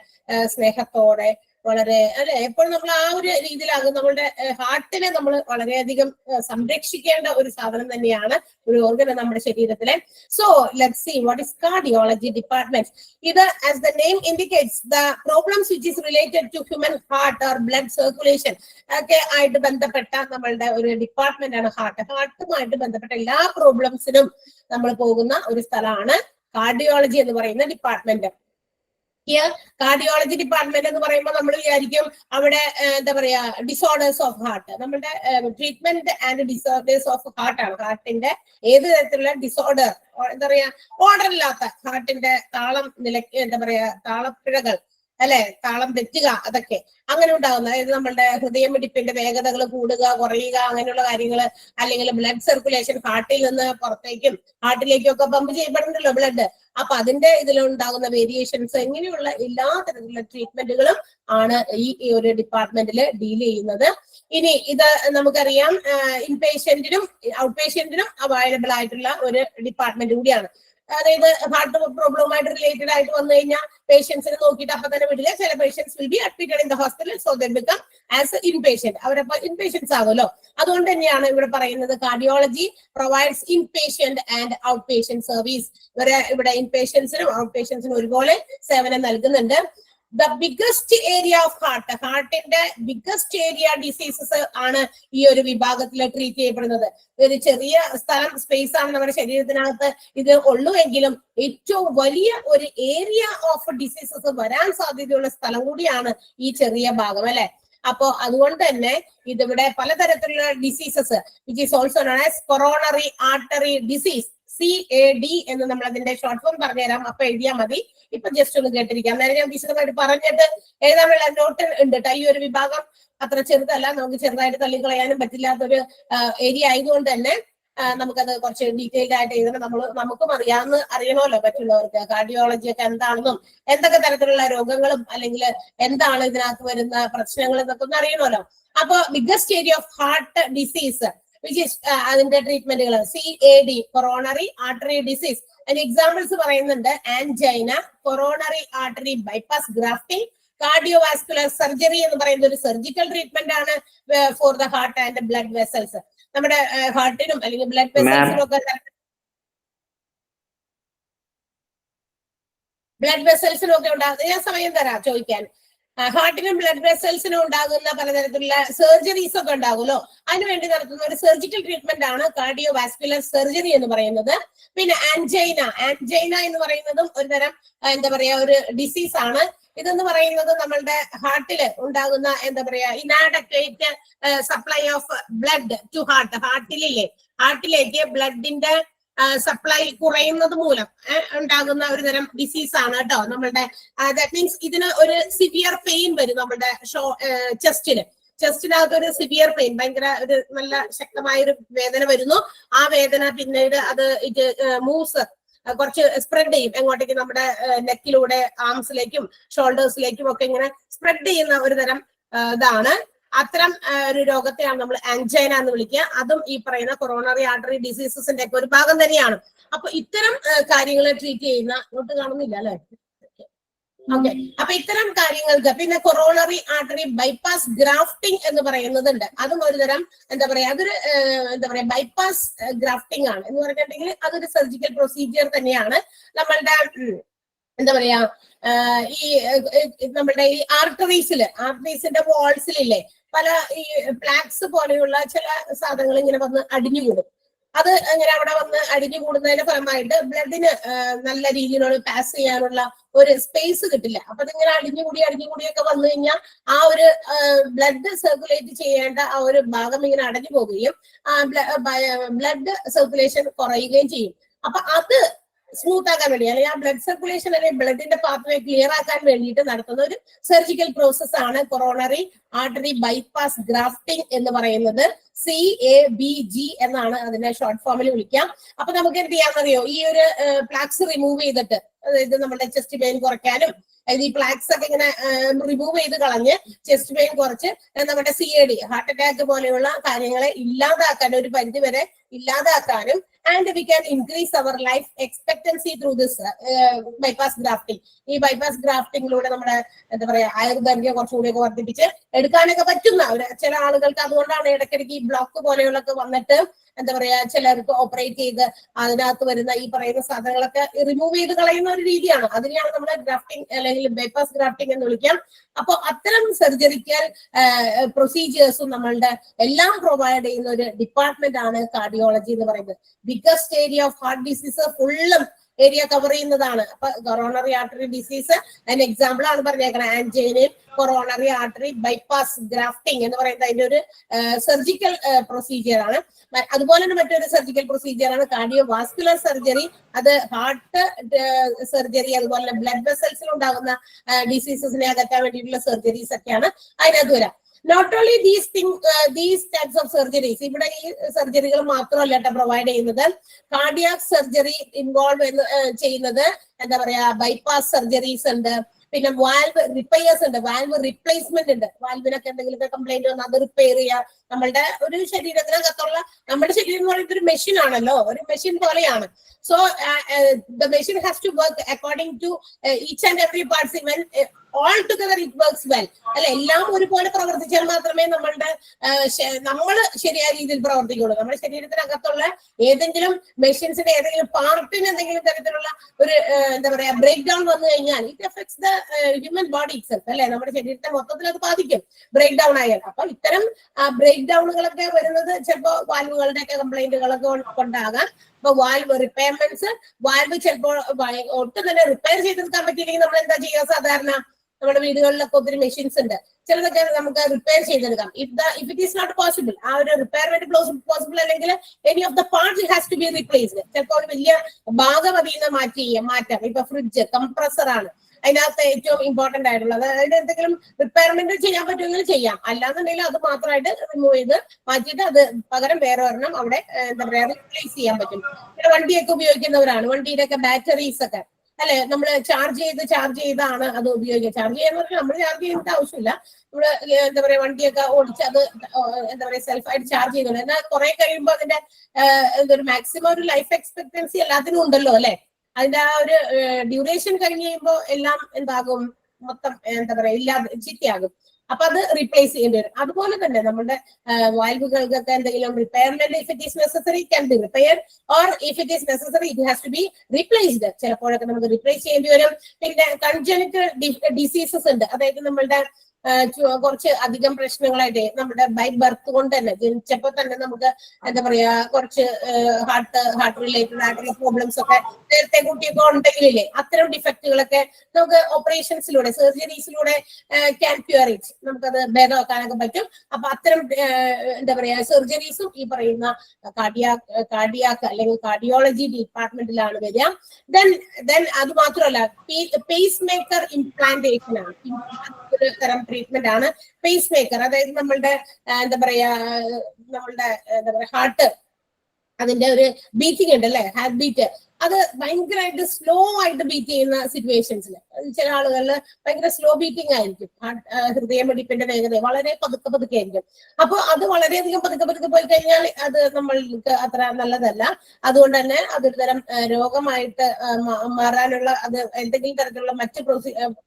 സ്നേഹത്തോടെ വളരെ, അല്ലെ, എപ്പോഴും നമ്മൾ ആ ഒരു രീതിയിലാകും. നമ്മളുടെ ഹാർട്ടിനെ നമ്മൾ വളരെയധികം സംരക്ഷിക്കേണ്ട ഒരു സാധനം തന്നെയാണ്, ഒരു ഓർഗൻ നമ്മുടെ ശരീരത്തിലെ. So let's see what is cardiology department. ഇത് as the name indicates the problems which is related to human heart or blood circulation ഒക്കെ ആയിട്ട് ബന്ധപ്പെട്ട നമ്മളുടെ ഒരു ഡിപ്പാർട്ട്മെന്റ് ആണ് ഹാർട്ട്. ഹാർട്ടുമായിട്ട് ബന്ധപ്പെട്ട എല്ലാ പ്രോബ്ലംസിനും നമ്മൾ പോകുന്ന ഒരു സ്ഥലമാണ് കാർഡിയോളജി എന്ന് പറയുന്ന ഡിപ്പാർട്ട്മെന്റ്. കാർഡിയോളജി ഡിപ്പാർട്ട്മെന്റ് എന്ന് പറയുമ്പോൾ നമ്മൾ വിചാരിക്കും അവിടെ എന്താ പറയാ ഡിസോർഡേഴ്സ് ഓഫ് ഹാർട്ട്, നമ്മുടെ treatment and disorders of heart ആണ്. ഹാർട്ടിന്റെ ഏത് തരത്തിലുള്ള ഡിസോർഡർ, എന്താ പറയാ ഓർഡർ ഇല്ലാത്ത ഹാർട്ടിന്റെ താളം എന്താ പറയാ താളപ്പിഴകൾ, അല്ലെ, താളം തെറ്റുക, അതൊക്കെ അങ്ങനെ ഉണ്ടാകുന്ന, അതായത് നമ്മളുടെ ഹൃദയമിടിപ്പിന്റെ വേഗതകൾ കൂടുക കുറയുക അങ്ങനെയുള്ള കാര്യങ്ങൾ, അല്ലെങ്കിൽ ബ്ലഡ് സർക്കുലേഷൻ ഹാർട്ടിൽ നിന്ന് പുറത്തേക്കും ഹാർട്ടിലേക്കും ഒക്കെ പമ്പ് ചെയ്യപ്പെടുന്നുണ്ടല്ലോ ബ്ലഡ്. അപ്പൊ അതിന്റെ ഇതിലുണ്ടാകുന്ന വേരിയേഷൻസ്, ഇങ്ങനെയുള്ള എല്ലാ തരത്തിലുള്ള ട്രീറ്റ്മെന്റുകളും ആണ് ഈ ഒരു ഡിപ്പാർട്ട്മെന്റിൽ ഡീൽ ചെയ്യുന്നത്. ഇനി ഇത് നമുക്കറിയാം ഇൻ പേഷ്യന്റിനും ഔട്ട് പേഷ്യന്റിനും അവൈലബിൾ ആയിട്ടുള്ള ഒരു ഡിപ്പാർട്ട്മെന്റ് കൂടിയാണ്. അതായത് ഹാർട്ട് പ്രോബ്ലവുമായിട്ട് റിലേറ്റഡ് ആയിട്ട് വന്നു കഴിഞ്ഞാൽ പേഷ്യൻസിനെ നോക്കിയിട്ട് അപ്പൊ തന്നെ വിടില്ല. ചില patients will be admitted in the hospital, so they become as in patient. അവരപ്പോ ഇൻ പേഷ്യൻസ് ആകുമല്ലോ. അതുകൊണ്ട് തന്നെയാണ് ഇവിടെ പറയുന്നത് cardiology provides in patient and out patient service. ഇവിടെ ഇൻ പേഷ്യൻസിനും ഔട്ട് പേഷ്യൻസിനും ഒരുപോലെ സേവനം നൽകുന്നുണ്ട്. The biggest area of heart, ഹാർട്ടിന്റെ ബിഗസ്റ്റ് ഏരിയ ഡിസീസസ് ആണ് ഈ ഒരു വിഭാഗത്തിൽ ട്രീറ്റ് ചെയ്യപ്പെടുന്നത്. ഒരു ചെറിയ സ്ഥലം, സ്പേസ് ആണ് നമ്മുടെ ശരീരത്തിനകത്ത് ഇത് ഉള്ളൂ എങ്കിലും ഏറ്റവും വലിയ ഒരു ഏരിയ ഓഫ് ഡിസീസസ് വരാൻ സാധ്യതയുള്ള സ്ഥലം കൂടിയാണ് ഈ ചെറിയ ഭാഗം, അല്ലെ? അപ്പോ അതുകൊണ്ട് തന്നെ ഇതിവിടെ പലതരത്തിലുള്ള diseases which is also known as coronary artery disease, CAD എന്ന് നമ്മൾ അതിന്റെ ഷോർട്ട് ഫോം പറഞ്ഞുതരാം. അപ്പൊ എഴുതിയാൽ മതി. ഇപ്പൊ ജസ്റ്റ് ഒന്ന് കേട്ടിരിക്കാം. അന്നേരം ഞാൻ വിശദമായിട്ട് പറഞ്ഞിട്ട് എഴുതാനുള്ള നോട്ട് ഉണ്ട് കേട്ടോ. ഈ ഒരു വിഭാഗം അത്ര ചെറുതല്ല, നമുക്ക് ചെറുതായിട്ട് തള്ളിക്കളയാനും പറ്റില്ലാത്തൊരു ഏരിയ ആയതുകൊണ്ട് തന്നെ നമുക്കത് കുറച്ച് ഡീറ്റെയിൽഡ് ആയിട്ട് എഴുതണം. നമുക്കും അറിയണമല്ലോ മറ്റുള്ളവർക്ക് കാർഡിയോളജി ഒക്കെ എന്താണെന്നും എന്തൊക്കെ തരത്തിലുള്ള രോഗങ്ങളും അല്ലെങ്കിൽ എന്താണ് ഇതിനകത്ത് വരുന്ന പ്രശ്നങ്ങൾ എന്നൊക്കെ ഒന്ന് അറിയണമല്ലോ. അപ്പൊ biggest area of heart disease which is അതിന്റെ ട്രീറ്റ്മെന്റുകൾ CAD കൊറോണറി ആർട്ടറി ഡിസീസ്. അതിന് എക്സാമ്പിൾസ് പറയുന്നുണ്ട് angina, coronary artery bypass grafting, cardiovascular surgery എന്ന് പറയുന്ന ഒരു സർജിക്കൽ ട്രീറ്റ്മെന്റ് ആണ് for the heart and blood vessels. നമ്മുടെ ഹാർട്ടിനും അല്ലെങ്കിൽ ബ്ലഡ് വെസൽസിനും ഒക്കെ ഉണ്ടാകുന്ന, ഞാൻ സമയം തരാം ചോദിക്കാൻ. ഹാർട്ടിനും ബ്ലഡ് വെസൽസിനും ഉണ്ടാകുന്ന പലതരത്തിലുള്ള സർജറീസ് ഒക്കെ ഉണ്ടാകുമല്ലോ, അതിനുവേണ്ടി നടത്തുന്ന ഒരു സർജിക്കൽ ട്രീറ്റ്മെന്റ് ആണ് കാർഡിയോവാസ്കുലർ സർജറി എന്ന് പറയുന്നത്. പിന്നെ ആൻജൈന എന്ന് പറയുന്നതും ഒരു തരം എന്താ പറയാ ഒരു ഡിസീസ് ആണ്. ഇതെന്ന് പറയുന്നത് നമ്മളുടെ ഹാർട്ടിൽ ഉണ്ടാകുന്ന എന്താ പറയാ inadequate supply of blood to ഹാർട്ടിലേക്ക് ബ്ലഡിന്റെ സപ്ലൈ കുറയുന്നത് മൂലം ഉണ്ടാകുന്ന ഒരു തരം ഡിസീസ് ആണ് കേട്ടോ നമ്മളുടെ. ദാറ്റ് മീൻസ് ഇതിന് ഒരു സിവിയർ പെയിൻ വരും നമ്മുടെ ചെസ്റ്റിനകത്ത് ഒരു സിവിയർ പെയിൻ, ഭയങ്കര ഒരു നല്ല ശക്തമായ ഒരു വേദന വരുന്നു. ആ വേദന പിന്നീട് അത് ഇത് മൂവ്സ് കുറച്ച് സ്പ്രെഡ് ചെയ്യും എങ്ങോട്ടേക്ക്, നമ്മുടെ നെക്കിലൂടെ ആംസിലേക്കും ഷോൾഡേഴ്സിലേക്കും ഒക്കെ ഇങ്ങനെ സ്പ്രെഡ് ചെയ്യുന്ന ഒരു തരം ഇതാണ്. അത്തരം ഒരു രോഗത്തെയാണ് നമ്മൾ ആൻജൈന എന്ന് വിളിക്കുക. അതും ഈ പറയുന്ന കൊറോണറി ആർട്ടറി ഡിസീസസിന്റെ ഒക്കെ ഒരു ഭാഗം തന്നെയാണ്. അപ്പൊ ഇത്തരം കാര്യങ്ങൾ ട്രീറ്റ് ചെയ്യുന്ന, ഇങ്ങോട്ട് കാണുന്നില്ല അല്ലെ, ഓക്കെ. അപ്പൊ ഇത്തരം കാര്യങ്ങൾക്ക് പിന്നെ കൊറോണറി ആർട്ടറി ബൈപ്പാസ് ഗ്രാഫ്റ്റിംഗ് എന്ന് പറയുന്നതുണ്ട്. അതും ഒരു തരം എന്താ പറയാ അതൊരു ബൈപ്പാസ് ഗ്രാഫ്റ്റിംഗ് ആണ് എന്ന് പറഞ്ഞിട്ടുണ്ടെങ്കിൽ അതൊരു സർജിക്കൽ പ്രൊസീജിയർ തന്നെയാണ്. നമ്മളുടെ എന്താ പറയാ ഈ നമ്മുടെ ഈ ആർട്ടറീസിന്റെ വാൾസിലില്ലേ പല ഈ പ്ലാക്സ് പോലെയുള്ള ചില സാധനങ്ങൾ ഇങ്ങനെ വന്ന് അടിഞ്ഞുകൂടും. അത് ഇങ്ങനെ അവിടെ വന്ന് അടിഞ്ഞുകൂടുന്നതിന്റെ ഫലമായിട്ട് ബ്ലഡിന് നല്ല രീതിയിലുള്ള പാസ് ചെയ്യാനുള്ള ഒരു സ്പേസ് കിട്ടില്ല. അപ്പൊ അതിങ്ങനെ അടിഞ്ഞുകൂടിയൊക്കെ വന്നു കഴിഞ്ഞാൽ ആ ഒരു ബ്ലഡ് സർക്കുലേറ്റ് ചെയ്യേണ്ട ആ ഒരു ഭാഗം ഇങ്ങനെ അടഞ്ഞു പോവുകയും ബ്ലഡ് സർക്കുലേഷൻ കുറയുകയും ചെയ്യും. അപ്പൊ അത് സ്മൂത്ത് ആക്കാൻ വേണ്ടി അല്ലെങ്കിൽ ആ ബ്ലഡ് സർക്കുലേഷൻ അല്ലെങ്കിൽ ബ്ലഡിന്റെ പാത്വേ ക്ലിയർ ആക്കാൻ വേണ്ടിയിട്ട് നടത്തുന്ന ഒരു സർജിക്കൽ പ്രോസസ് ആണ് കൊറോണറി ആർട്ടറി ബൈപ്പാസ് ഗ്രാഫ്റ്റിംഗ് എന്ന് പറയുന്നത്. CABG എന്നാണ് അതിന്റെ ഷോർട്ട് ഫോമിൽ വിളിക്കാം. അപ്പൊ നമുക്ക് എന്ത് ചെയ്യാന്നറിയോ, ഈ ഒരു പ്ലാക്സ് റിമൂവ് ചെയ്തിട്ട്, അതായത് നമ്മുടെ ചെസ്റ്റ് പെയിൻ കുറയ്ക്കാനും ഈ പ്ലാക്സ് ഒക്കെ ഇങ്ങനെ റിമൂവ് ചെയ്ത് കളഞ്ഞ് ചെസ്റ്റ് പെയിൻ കുറച്ച് നമ്മുടെ CAD ഹാർട്ട് അറ്റാക്ക് പോലെയുള്ള കാര്യങ്ങളെ ഇല്ലാതാക്കാൻ, ഒരു പരിധി വരെ ഇല്ലാതാക്കാനും, and we can increase our life expectancy through this bypass grafting. ഈ ബൈപ്പാസ് ഗ്രാഫ്റ്റിംഗിലൂടെ നമ്മുടെ എന്താ പറയാ ആയുർദൈർഘ്യം കുറച്ചുകൂടിയൊക്കെ വർദ്ധിപ്പിച്ച് എടുക്കാനൊക്കെ പറ്റുന്ന ചില ആളുകൾക്ക്. അതുകൊണ്ടാണ് ഇടയ്ക്കിടയ്ക്ക് ഈ ബ്ലോക്ക് പോലെയുള്ളൊക്കെ വന്നിട്ട് എന്താ പറയാ ചിലർക്ക് ഓപ്പറേറ്റ് ചെയ്ത് അതിനകത്ത് വരുന്ന ഈ പറയുന്ന സാധനങ്ങളൊക്കെ റിമൂവ് ചെയ്ത് കളയുന്ന ഒരു രീതിയാണ്. അതിനെയാണ് നമ്മുടെ ഗ്രാഫ്റ്റിംഗ് അല്ലെങ്കിൽ ബൈപ്പാസ് ഗ്രാഫ്റ്റിംഗ് എന്ന് വിളിക്കാം. അപ്പൊ അത്തരം സർജറിക്കൽ പ്രൊസീജിയേഴ്സും നമ്മളുടെ എല്ലാം പ്രൊവൈഡ് ചെയ്യുന്ന ഒരു ഡിപ്പാർട്ട്മെന്റ് ആണ് കാർഡിയോളജി എന്ന് പറയുന്നത്. Biggest area of heart disease ഫുള്ളും ഏരിയ കവർ ചെയ്യുന്നതാണ്. അപ്പൊ കൊറോണറി ആർട്ടറി ഡിസീസ് അതിന് എക്സാമ്പിൾ ആണ് പറഞ്ഞേക്കുന്നത് ആൻജൈനയും കൊറോണറി ആർട്ടറി ബൈപ്പാസ് ഗ്രാഫ്റ്റിംഗ് എന്ന് പറയുന്നത് അതിന്റെ ഒരു സർജിക്കൽ പ്രൊസീജിയർ ആണ്. അതുപോലെ തന്നെ മറ്റൊരു സർജിക്കൽ പ്രൊസീജിയർ ആണ് കാർഡിയോ വാസ്കുലർ സർജറി. അത് ഹാർട്ട് സർജറി, അതുപോലെ ബ്ലഡ് വെസൽസിൽ ഉണ്ടാകുന്ന ഡിസീസസിനെ അകറ്റാൻ വേണ്ടിയിട്ടുള്ള സർജറീസ് ഒക്കെയാണ് അതിനകത്ത് വരാം. Not only these types of surgeries, ഇവിടെ ഈ സർജറികൾ മാത്രമല്ല പ്രൊവൈഡ് ചെയ്യുന്നത്. കാർഡിയാക് സർജറി ഇൻവോൾവ് ചെയ്യുന്നത് എന്താ പറയാ ബൈപ്പാസ് സർജറീസ് ഉണ്ട്. പിന്നെ വാൽവ് റിപ്പയേഴ്സ് ഉണ്ട്, വാൽവ് റിപ്ലേസ്മെന്റ് ഉണ്ട്. വാൽവിനൊക്കെ എന്തെങ്കിലുമൊക്കെ കംപ്ലൈന്റ് വന്നാൽ അത് റിപ്പയർ ചെയ്യുക. നമ്മളുടെ ഒരു ശരീരത്തിനകത്തുള്ള, നമ്മുടെ ശരീരം എന്ന് പറയുന്നത് ഒരു മെഷീൻ ആണല്ലോ, ഒരു മെഷീൻ പോലെയാണ്. So the machine has to work according to each and every parts. Even all together it works well. അല്ല, എല്ലാം ഒരുപോലെ പ്രവർത്തിച്ചാൽ മാത്രമേ നമ്മൾ ശരിയായ രീതിയിൽ പ്രവർത്തിക്കുള്ളൂ. നമ്മുടെ ശരീരത്തിനകത്തുള്ള ഏതെങ്കിലും മെഷീൻസിന്റെ ഏതെങ്കിലും പാർട്ടിന് എന്തെങ്കിലും തരത്തിലുള്ള ഒരു എന്താ പറയാ ബ്രേക്ക് ഡൗൺ വന്നു കഴിഞ്ഞാൽ it effects the human body itself. അല്ലെ, നമ്മുടെ ശരീരത്തെ മൊത്തത്തിൽ അത് ബാധിക്കും ബ്രേക്ക് ഡൗൺ ആയാൽ. അപ്പൊ ഇത്തരം ബ്രേക്ക് ഡൗണുകളൊക്കെ വരുന്നത് ചിലപ്പോ വാൽവുകളുടെ ഒക്കെ കംപ്ലൈന്റുകളൊക്കെ കൊണ്ടാകാം. ഇപ്പൊ വാൽവ് റിപ്പയർമെന്റ്സ്, വാൽവ് ചിലപ്പോൾ ഒട്ടും തന്നെ റിപ്പയർ ചെയ്തെടുക്കാൻ പറ്റിയില്ലെങ്കിൽ നമ്മൾ എന്താ ചെയ്യുക? സാധാരണ നമ്മുടെ വീടുകളിലൊക്കെ ഒത്തിരി മെഷീൻസ് ഉണ്ട്, ചിലതൊക്കെ നമുക്ക് റിപ്പയർ ചെയ്തെടുക്കാം. If it is not possible, ആ ഒരു റിപ്പയർമെന്റ് പോസിബിൾ അല്ലെങ്കിൽ any of the parts has to be replaced. ചിലപ്പോൾ ഒരു വലിയ ഭാഗം അതിൽ നിന്ന് മാറ്റാം. ഇപ്പൊ ഫ്രിഡ്ജ് കംപ്രസർ ആണ്, അതിനകത്ത് ഏറ്റവും ഇമ്പോർട്ടന്റ് ആയിട്ടുള്ളത്. അതായത് എന്തെങ്കിലും റിപ്പയർമെന്റ് ചെയ്യാൻ പറ്റുമെങ്കിൽ ചെയ്യാം, അല്ലാന്നുണ്ടെങ്കിൽ അത് മാത്രമായിട്ട് റിമൂവ് ചെയ്ത് മാറ്റിയിട്ട് അത് പകരം വേറെ ഒരെണ്ണം അവിടെ എന്താ പറയാ റീപ്ലേസ് ചെയ്യാൻ പറ്റും. പിന്നെ വണ്ടിയൊക്കെ ഉപയോഗിക്കുന്നവരാണ്, വണ്ടിയുടെ ഒക്കെ ബാറ്ററീസ് ഒക്കെ അല്ലെ, നമ്മൾ ചാർജ് ചെയ്താണ് അത് ഉപയോഗിക്കുക. ചാർജ് ചെയ്യാന്ന് പറഞ്ഞാൽ നമ്മൾ ചാർജ് ചെയ്യേണ്ട ആവശ്യമില്ല, നമ്മള് എന്താ പറയാ വണ്ടിയൊക്കെ ഓടിച്ച് അത് എന്താ പറയാ സെൽഫായിട്ട് ചാർജ് ചെയ്യുന്നുണ്ട്. എന്നാൽ കുറെ കഴിയുമ്പോൾ അതിന്റെ എന്തൊരു മാക്സിമം ഒരു ലൈഫ് എക്സ്പെക്ടൻസി എല്ലാത്തിനും ഉണ്ടല്ലോ അല്ലെ. അതിന്റെ ആ ഒരു ഡ്യൂറേഷൻ കഴിഞ്ഞ് കഴിയുമ്പോൾ എല്ലാം എന്താകും, മൊത്തം എന്താ പറയാ ഇല്ലാതെ ചിറ്റയാകും. അപ്പൊ അത് റീപ്ലേസ് ചെയ്യേണ്ടി വരും. അതുപോലെ തന്നെ നമ്മുടെ വാൽവുകൾക്കൊക്കെ എന്തെങ്കിലും repairment if it is necessary can be repaired or if it is necessary it has to be replaced. ചിലപ്പോഴൊക്കെ നമുക്ക് റീപ്ലേസ് ചെയ്യേണ്ടി വരും. പിന്നെ കൺജനിറ്റൽ ഡിസീസസ് ഉണ്ട്, അതായത് നമ്മളുടെ കുറച്ച് അധികം പ്രശ്നങ്ങളായിട്ട് നമ്മുടെ ബൈ ബർത്ത് കൊണ്ട് തന്നെ ജനിച്ചപ്പോ തന്നെ നമുക്ക് എന്താ പറയാ കുറച്ച് ഹാർട്ട് റിലേറ്റഡ് ആയിട്ടുള്ള പ്രോബ്ലംസ് ഒക്കെ നേരത്തെ കുട്ടിയൊക്കെ ഉണ്ടെങ്കിലേ അത്തരം ഡിഫക്റ്റുകളൊക്കെ നമുക്ക് ഓപ്പറേഷൻസിലൂടെ സർജറീസിലൂടെ ക്യാൻ ക്യൂർ ഇറ്റ്, നമുക്കത് ഭേദമാക്കാനൊക്കെ പറ്റും. അപ്പൊ അത്തരം എന്താ പറയാ സർജറീസും ഈ പറയുന്ന കാർഡിയാക്ക് അല്ലെങ്കിൽ കാർഡിയോളജി ഡിപ്പാർട്ട്മെന്റിലാണ് വരിക. ദെൻ അത് മാത്രമല്ല പേസ് മേക്കർ ഇംപ്ലാന്റേഷൻ ആണ് ഒരു തരം ട്രീറ്റ്മെന്റ് ആണ് പേസ് മേക്കർ. അതായത് നമ്മളുടെ എന്താ പറയാ ഹാർട്ട് അതിന്റെ ഒരു ബീറ്റിംഗ് ഉണ്ട് അല്ലെ, ഹാർട്ട് ബീറ്റ്, അത് ഭയങ്കരമായിട്ട് സ്ലോ ആയിട്ട് ബീറ്റ് ചെയ്യുന്ന സിറ്റുവേഷൻസിൽ ചില ആളുകളിൽ ഭയങ്കര സ്ലോ ബീറ്റിംഗ് ആയിരിക്കും, ഹൃദയമിടിപ്പിന്റെ വേഗത വളരെ പതുക്കെ ആയിരിക്കും. അപ്പൊ അത് വളരെയധികം പതുക്കെ പോയി കഴിഞ്ഞാൽ അത് നമ്മൾക്ക് അത്ര നല്ലതല്ല. അതുകൊണ്ട് തന്നെ അതൊരു തരം രോഗമായിട്ട് മാറാനുള്ള അത് എന്തെങ്കിലും തരത്തിലുള്ള മറ്റ്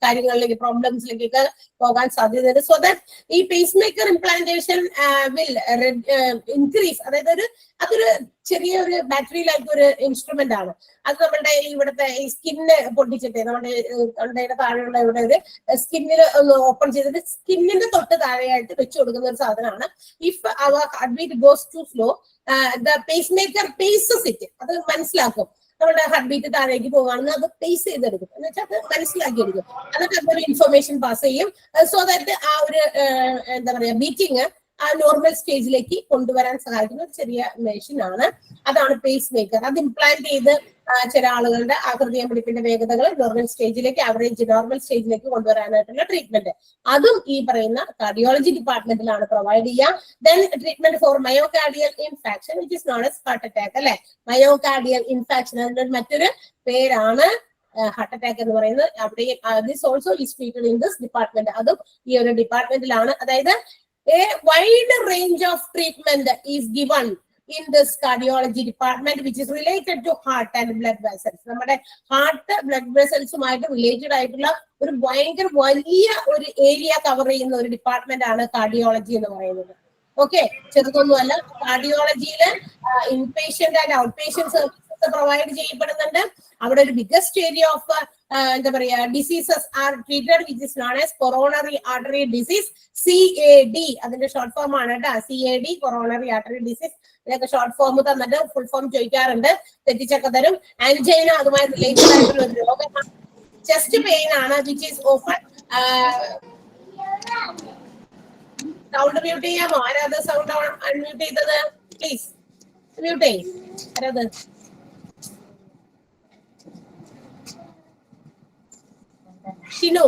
കാര്യങ്ങളിലേക്ക് പ്രോബ്ലംസിലേക്കൊക്കെ പോകാൻ സാധ്യതയുണ്ട്. സോ ദാറ്റ് ഈ pace maker implantation will increase, അതായത് അതൊരു ചെറിയൊരു ബാറ്ററിയിലായിട്ട് ഒരു ഇൻസ്ട്രുമെന്റ് ആണ്. അത് നമ്മളുടെ ഇവിടുത്തെ ഈ സ്കിന്ന് പൊട്ടിച്ചിട്ട് നമ്മുടെ തൊണ്ടയുടെ താഴെയുള്ള ഇവിടെ ഒരു സ്കിന്നിൽ ഒന്ന് ഓപ്പൺ ചെയ്തിട്ട് സ്കിന്നിന്റെ തൊട്ട് താഴെയായിട്ട് വെച്ചു കൊടുക്കുന്ന ഒരു സാധനമാണ്. If our heart beat goes too slow the pacemaker paces it, അത് മനസ്സിലാക്കും നമ്മുടെ ഹാർട്ട് ബീറ്റ് താഴേക്ക് പോകുകയാണെന്ന് അത് പേസ് ചെയ്തെടുക്കും, എന്ന് വെച്ചാൽ അത് മനസ്സിലാക്കിയെടുക്കും. എന്നിട്ട് അതൊരു ഇൻഫർമേഷൻ പാസ് ചെയ്യും. സോ ദാറ്റ് ആ ഒരു എന്താ പറയാ ബീറ്റിങ് ആ നോർമൽ സ്റ്റേജിലേക്ക് കൊണ്ടുവരാൻ സഹായിക്കുന്ന ഒരു ചെറിയ മെഷീൻ ആണ്, അതാണ് പേസ് മേക്കർ. അത് ഇംപ്ലാന്റ് ചെയ്ത് ചില ആളുകളുടെ ഹൃദയമിടിപ്പിന്റെ വേഗതകൾ നോർമൽ സ്റ്റേജിലേക്ക് ആവറേജ് നോർമൽ സ്റ്റേജിലേക്ക് കൊണ്ടുവരാനായിട്ടുള്ള ട്രീറ്റ്മെന്റ്, അതും ഈ പറയുന്ന കാർഡിയോളജി ഡിപ്പാർട്ട്മെന്റിലാണ് പ്രൊവൈഡ് ചെയ്യുക. Then treatment four myocardial infarction which is known as heart attack അല്ലെ. മയോകാർഡിയൽ ഇൻഫാക്ഷൻ അതിന്റെ മറ്റൊരു പേരാണ് ഹാർട്ട് അറ്റാക്ക് എന്ന് പറയുന്നത്. അവിടെ this also is treated in this department, അതും ഈ ഒരു ഡിപ്പാർട്ട്മെന്റിലാണ്. അതായത് a wide range of treatment is given in this cardiology department which is related to heart and blood vessels. നമ്മുടെ ഹാർട്ട് ബ്ലഡ് വെസൽസുമായിട്ട് റിലേറ്റഡ് ആയിട്ടുള്ള ഒരു ഭയങ്കര വലിയ ഒരു ഏരിയ കവർ ചെയ്യുന്ന ഒരു ഡിപ്പാർട്ട്മെന്റ് ആണ് കാർഡിയോളജി എന്ന് പറയുന്നത്. ഓക്കെ, ചെറുതൊന്നുമല്ല. കാർഡിയോളജിയില് inpatient and out patient services provide ചെയ്യപ്പെടുന്നുണ്ട്. അവിടെ ഒരു ബിഗസ്റ്റ് ഏരിയ ഓഫ് എന്താ പറയാ diseases are treated which is known as coronary artery disease, CAD അതിന്റെ ഷോർട്ട് ഫോം ആണ് കേട്ടോ. CAD കൊറോണറി ആർട്ടറി ഡിസീസ്, ഇതൊക്കെ ഷോർട്ട് ഫോം തന്നിട്ട് ഫുൾ ഫോം ചോദിക്കാറുണ്ട്, തെറ്റിച്ചൊക്കെ തരും. ആൻജൈന അതുമായി റിലേറ്റഡ് ആയിട്ടുള്ള ഒരു രോഗമാണ്. ചെസ്റ്റ് പെയിൻ ആണ് which is often. Sound mute ചെയ്യാമോ? ആരാത് സൗണ്ട് അൺമ്യൂട്ട് ചെയ്തത്? പ്ലീസ് മ്യൂട്ട് ചെയ്യും. ആരാത്? ഷിനു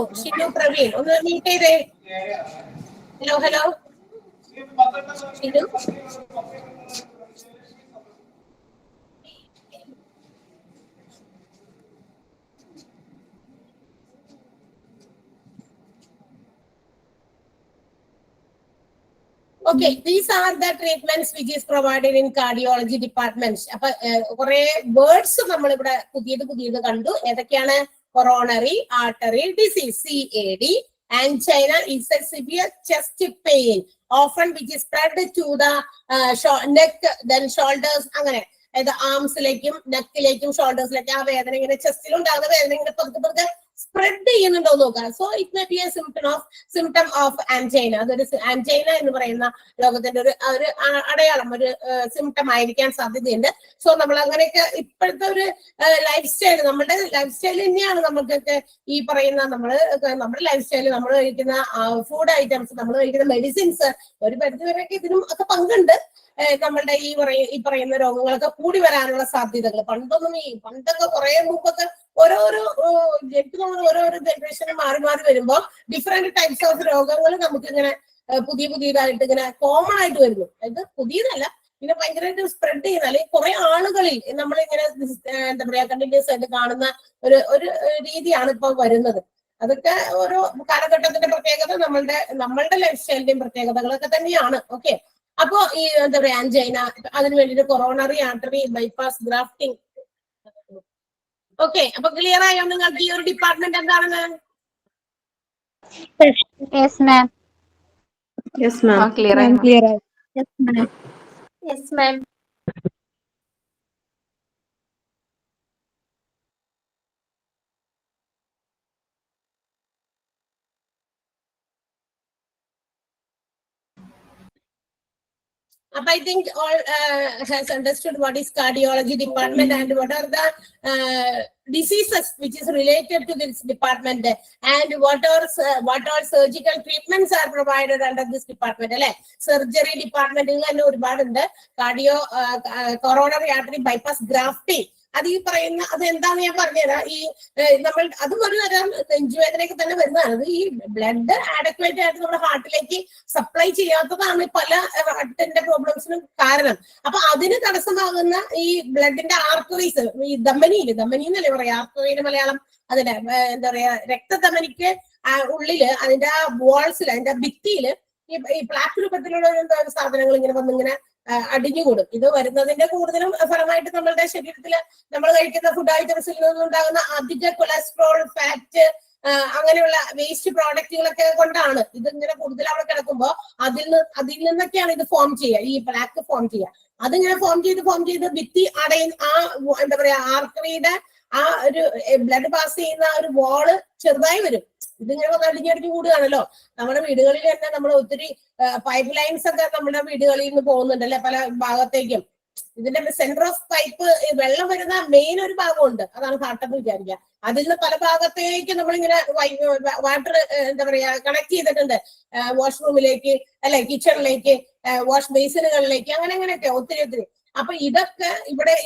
പ്രവീൺ, ഒന്ന് മ്യൂട്ട് ചെയ്തേ. Hello Shinu. Okay, these are the treatments which is provided in cardiology departments. അപ്പൊ കുറെ വേർഡ്സ് നമ്മൾ ഇവിടെ പുതിയത് കണ്ടു. ഏതൊക്കെയാണ്? Coronary artery disease CAD, angina is a severe chest pain often which is spread to the neck, then shoulders, അങ്ങനെ ആംസിലേക്കും നെക്കിലേക്കും ഷോൾഡേഴ്സിലേക്കും ആ വേദന ഇങ്ങനെ ചെസ്റ്റിലുണ്ടാകുന്ന വേദന ഇങ്ങനെ പതുക്കെ സ്പ്രെഡ് ചെയ്യുന്നുണ്ടോ നോക്കാം. So it may be A symptom of angina. അതൊരു ആൻജൈന എന്ന് പറയുന്ന രോഗത്തിന്റെ ഒരു അടയാളം, ഒരു സിംറ്റം ആയിരിക്കാൻ സാധ്യതയുണ്ട്. സോ നമ്മൾ അങ്ങനെയൊക്കെ ഇപ്പോഴത്തെ ഒരു ലൈഫ് സ്റ്റൈൽ, നമ്മുടെ ലൈഫ് സ്റ്റൈൽ തന്നെയാണ് നമുക്കൊക്കെ ഈ പറയുന്ന നമ്മുടെ ലൈഫ് സ്റ്റൈൽ, നമ്മൾ കഴിക്കുന്ന ഫുഡ് ഐറ്റംസ്, നമ്മൾ കഴിക്കുന്ന മെഡിസിൻസ് ഒരു പരിധി വരെയൊക്കെ ഇതിനും ഒക്കെ പങ്കുണ്ട്. നമ്മളുടെ ഈ പറയുന്ന രോഗങ്ങളൊക്കെ കൂടി വരാനുള്ള സാധ്യതകൾ. പണ്ടൊക്കെ കുറെ മുമ്പൊക്കെ ഓരോരോ എനിക്ക് തോന്നുന്നു ഓരോരോ ജനറേഷന് മാറി മാറി വരുമ്പോൾ ഡിഫറെന്റ് ടൈപ്സ് ഓഫ് രോഗങ്ങൾ നമുക്ക് ഇങ്ങനെ പുതിയതായിട്ട് ഇങ്ങനെ കോമൺ ആയിട്ട് വരുന്നു. അത് പുതിയതല്ല, പിന്നെ ഭയങ്കരമായിട്ട് സ്പ്രെഡ് ചെയ്യുന്ന അല്ലെങ്കിൽ കുറെ ആളുകളിൽ നമ്മളിങ്ങനെ എന്താ പറയാ കണ്ടിന്യൂസ് ആയിട്ട് കാണുന്ന ഒരു രീതിയാണ് ഇപ്പൊ വരുന്നത്. അതൊക്കെ ഓരോ കാലഘട്ടത്തിന്റെ പ്രത്യേകത, നമ്മളുടെ ലൈഫ് സ്റ്റൈലിന്റെയും പ്രത്യേകതകളൊക്കെ തന്നെയാണ്. ഓക്കെ, അപ്പോ ഈ എന്താ പറയാ ആൻജൈന, അതിന് വേണ്ടിയിട്ട് coronary artery bypass grafting. Okay, അപ്പൊ ക്ലിയർ ആയോ നിങ്ങൾക്ക് ഈ ഒരു ഡിപ്പാർട്ട്മെന്റ് എന്താണെന്ന്? Yes ma'am. Yes, ma'am. Clear ആയി. Yes, ma'am. Yes, ma'am. I think all has understood what is cardiology department and what are the diseases which is related to this department, and what all surgical treatments are provided under this department. അല്ലെ, surgery ഡിപ്പാർട്ട്മെന്റിൽ തന്നെ ഒരുപാടുണ്ട്. Cardio coronary artery bypass grafting, അത് ഈ പറയുന്ന അത് എന്താന്ന് ഞാൻ പറഞ്ഞുതരാം. ഈ നമ്മൾ അതും ഒരു തരം നെഞ്ചുവേദനയൊക്കെ തന്നെ വരുന്നതാണ്. അത് ഈ ബ്ലഡ് ആഡക്വേറ്റ് ആയിട്ട് നമ്മുടെ ഹാർട്ടിലേക്ക് സപ്ലൈ ചെയ്യാത്തതാണ് പല ഹാർട്ടിന്റെ പ്രോബ്ലംസിനും കാരണം. അപ്പൊ അതിന് തടസ്സമാകുന്ന ഈ ബ്ലഡിന്റെ ആർട്ടറീസ്, ഈ ധമനി എന്നല്ലേ പറയാ, ആർട്ടറിയുടെ മലയാളം അതിന്റെ എന്താ പറയാ രക്തധമനിക്ക് ഉള്ളില് അതിന്റെ ആ വാൾസിൽ അതിന്റെ ഭിത്തിയില് ഈ പ്ലാക്ക് രൂപത്തിലുള്ള സാധനങ്ങൾ ഇങ്ങനെ വന്നിങ്ങനെ അടിഞ്ഞുകൂടും. ഇത് വരുന്നതിന്റെ കൂടുതലും ഫലമായിട്ട് നമ്മളുടെ ശരീരത്തിൽ നമ്മൾ കഴിക്കുന്ന ഫുഡ് ഐറ്റംസിൽ നിന്നുണ്ടാകുന്ന അധിക കൊളസ്ട്രോൾ, ഫാറ്റ്, അങ്ങനെയുള്ള വേസ്റ്റ് പ്രോഡക്റ്റുകളൊക്കെ കൊണ്ടാണ് ഇത് ഇങ്ങനെ കൂടുതൽ അവിടെ കിടക്കുമ്പോൾ അതിൽ നിന്നൊക്കെയാണ് ഇത് ഫോം ചെയ്യുക, ഈ പ്ലാക്ക് ഫോം ചെയ്യുക. അതിങ്ങനെ ഫോം ചെയ്ത് ഭിത്തി ആ എന്താ പറയാ ആർട്ടറിയുടെ ആ ഒരു ബ്ലഡ് പാസ് ചെയ്യുന്ന ഒരു വാള് ചെറുതായി വരും. ഇതിങ്ങനെ അടിഞ്ഞടിഞ്ഞ് കൂടുകയാണല്ലോ. നമ്മുടെ വീടുകളിൽ തന്നെ നമ്മൾ ഒത്തിരി പൈപ്പ് ലൈൻസ് ഒക്കെ നമ്മുടെ വീടുകളിൽ നിന്ന് പോകുന്നുണ്ടല്ലേ പല ഭാഗത്തേക്കും. ഇതിന്റെ സെന്റർ ഓഫ് പൈപ്പ് വെള്ളം വരുന്ന മെയിൻ ഒരു ഭാഗമുണ്ട്, അതാണ് ഹാർട്ടെന്ന് വിചാരിക്കുക. അതിൽ നിന്ന് പല ഭാഗത്തേക്ക് നമ്മളിങ്ങനെ വാട്ടർ എന്താ പറയാ കണക്ട് ചെയ്തിട്ടുണ്ട്, വാഷ്റൂമിലേക്ക് അല്ലെ, കിച്ചണിലേക്ക്, വാഷ് ബേസിനുകളിലേക്ക്, അങ്ങനെയൊക്കെ ഒത്തിരി. അപ്പൊ ഇതൊക്കെ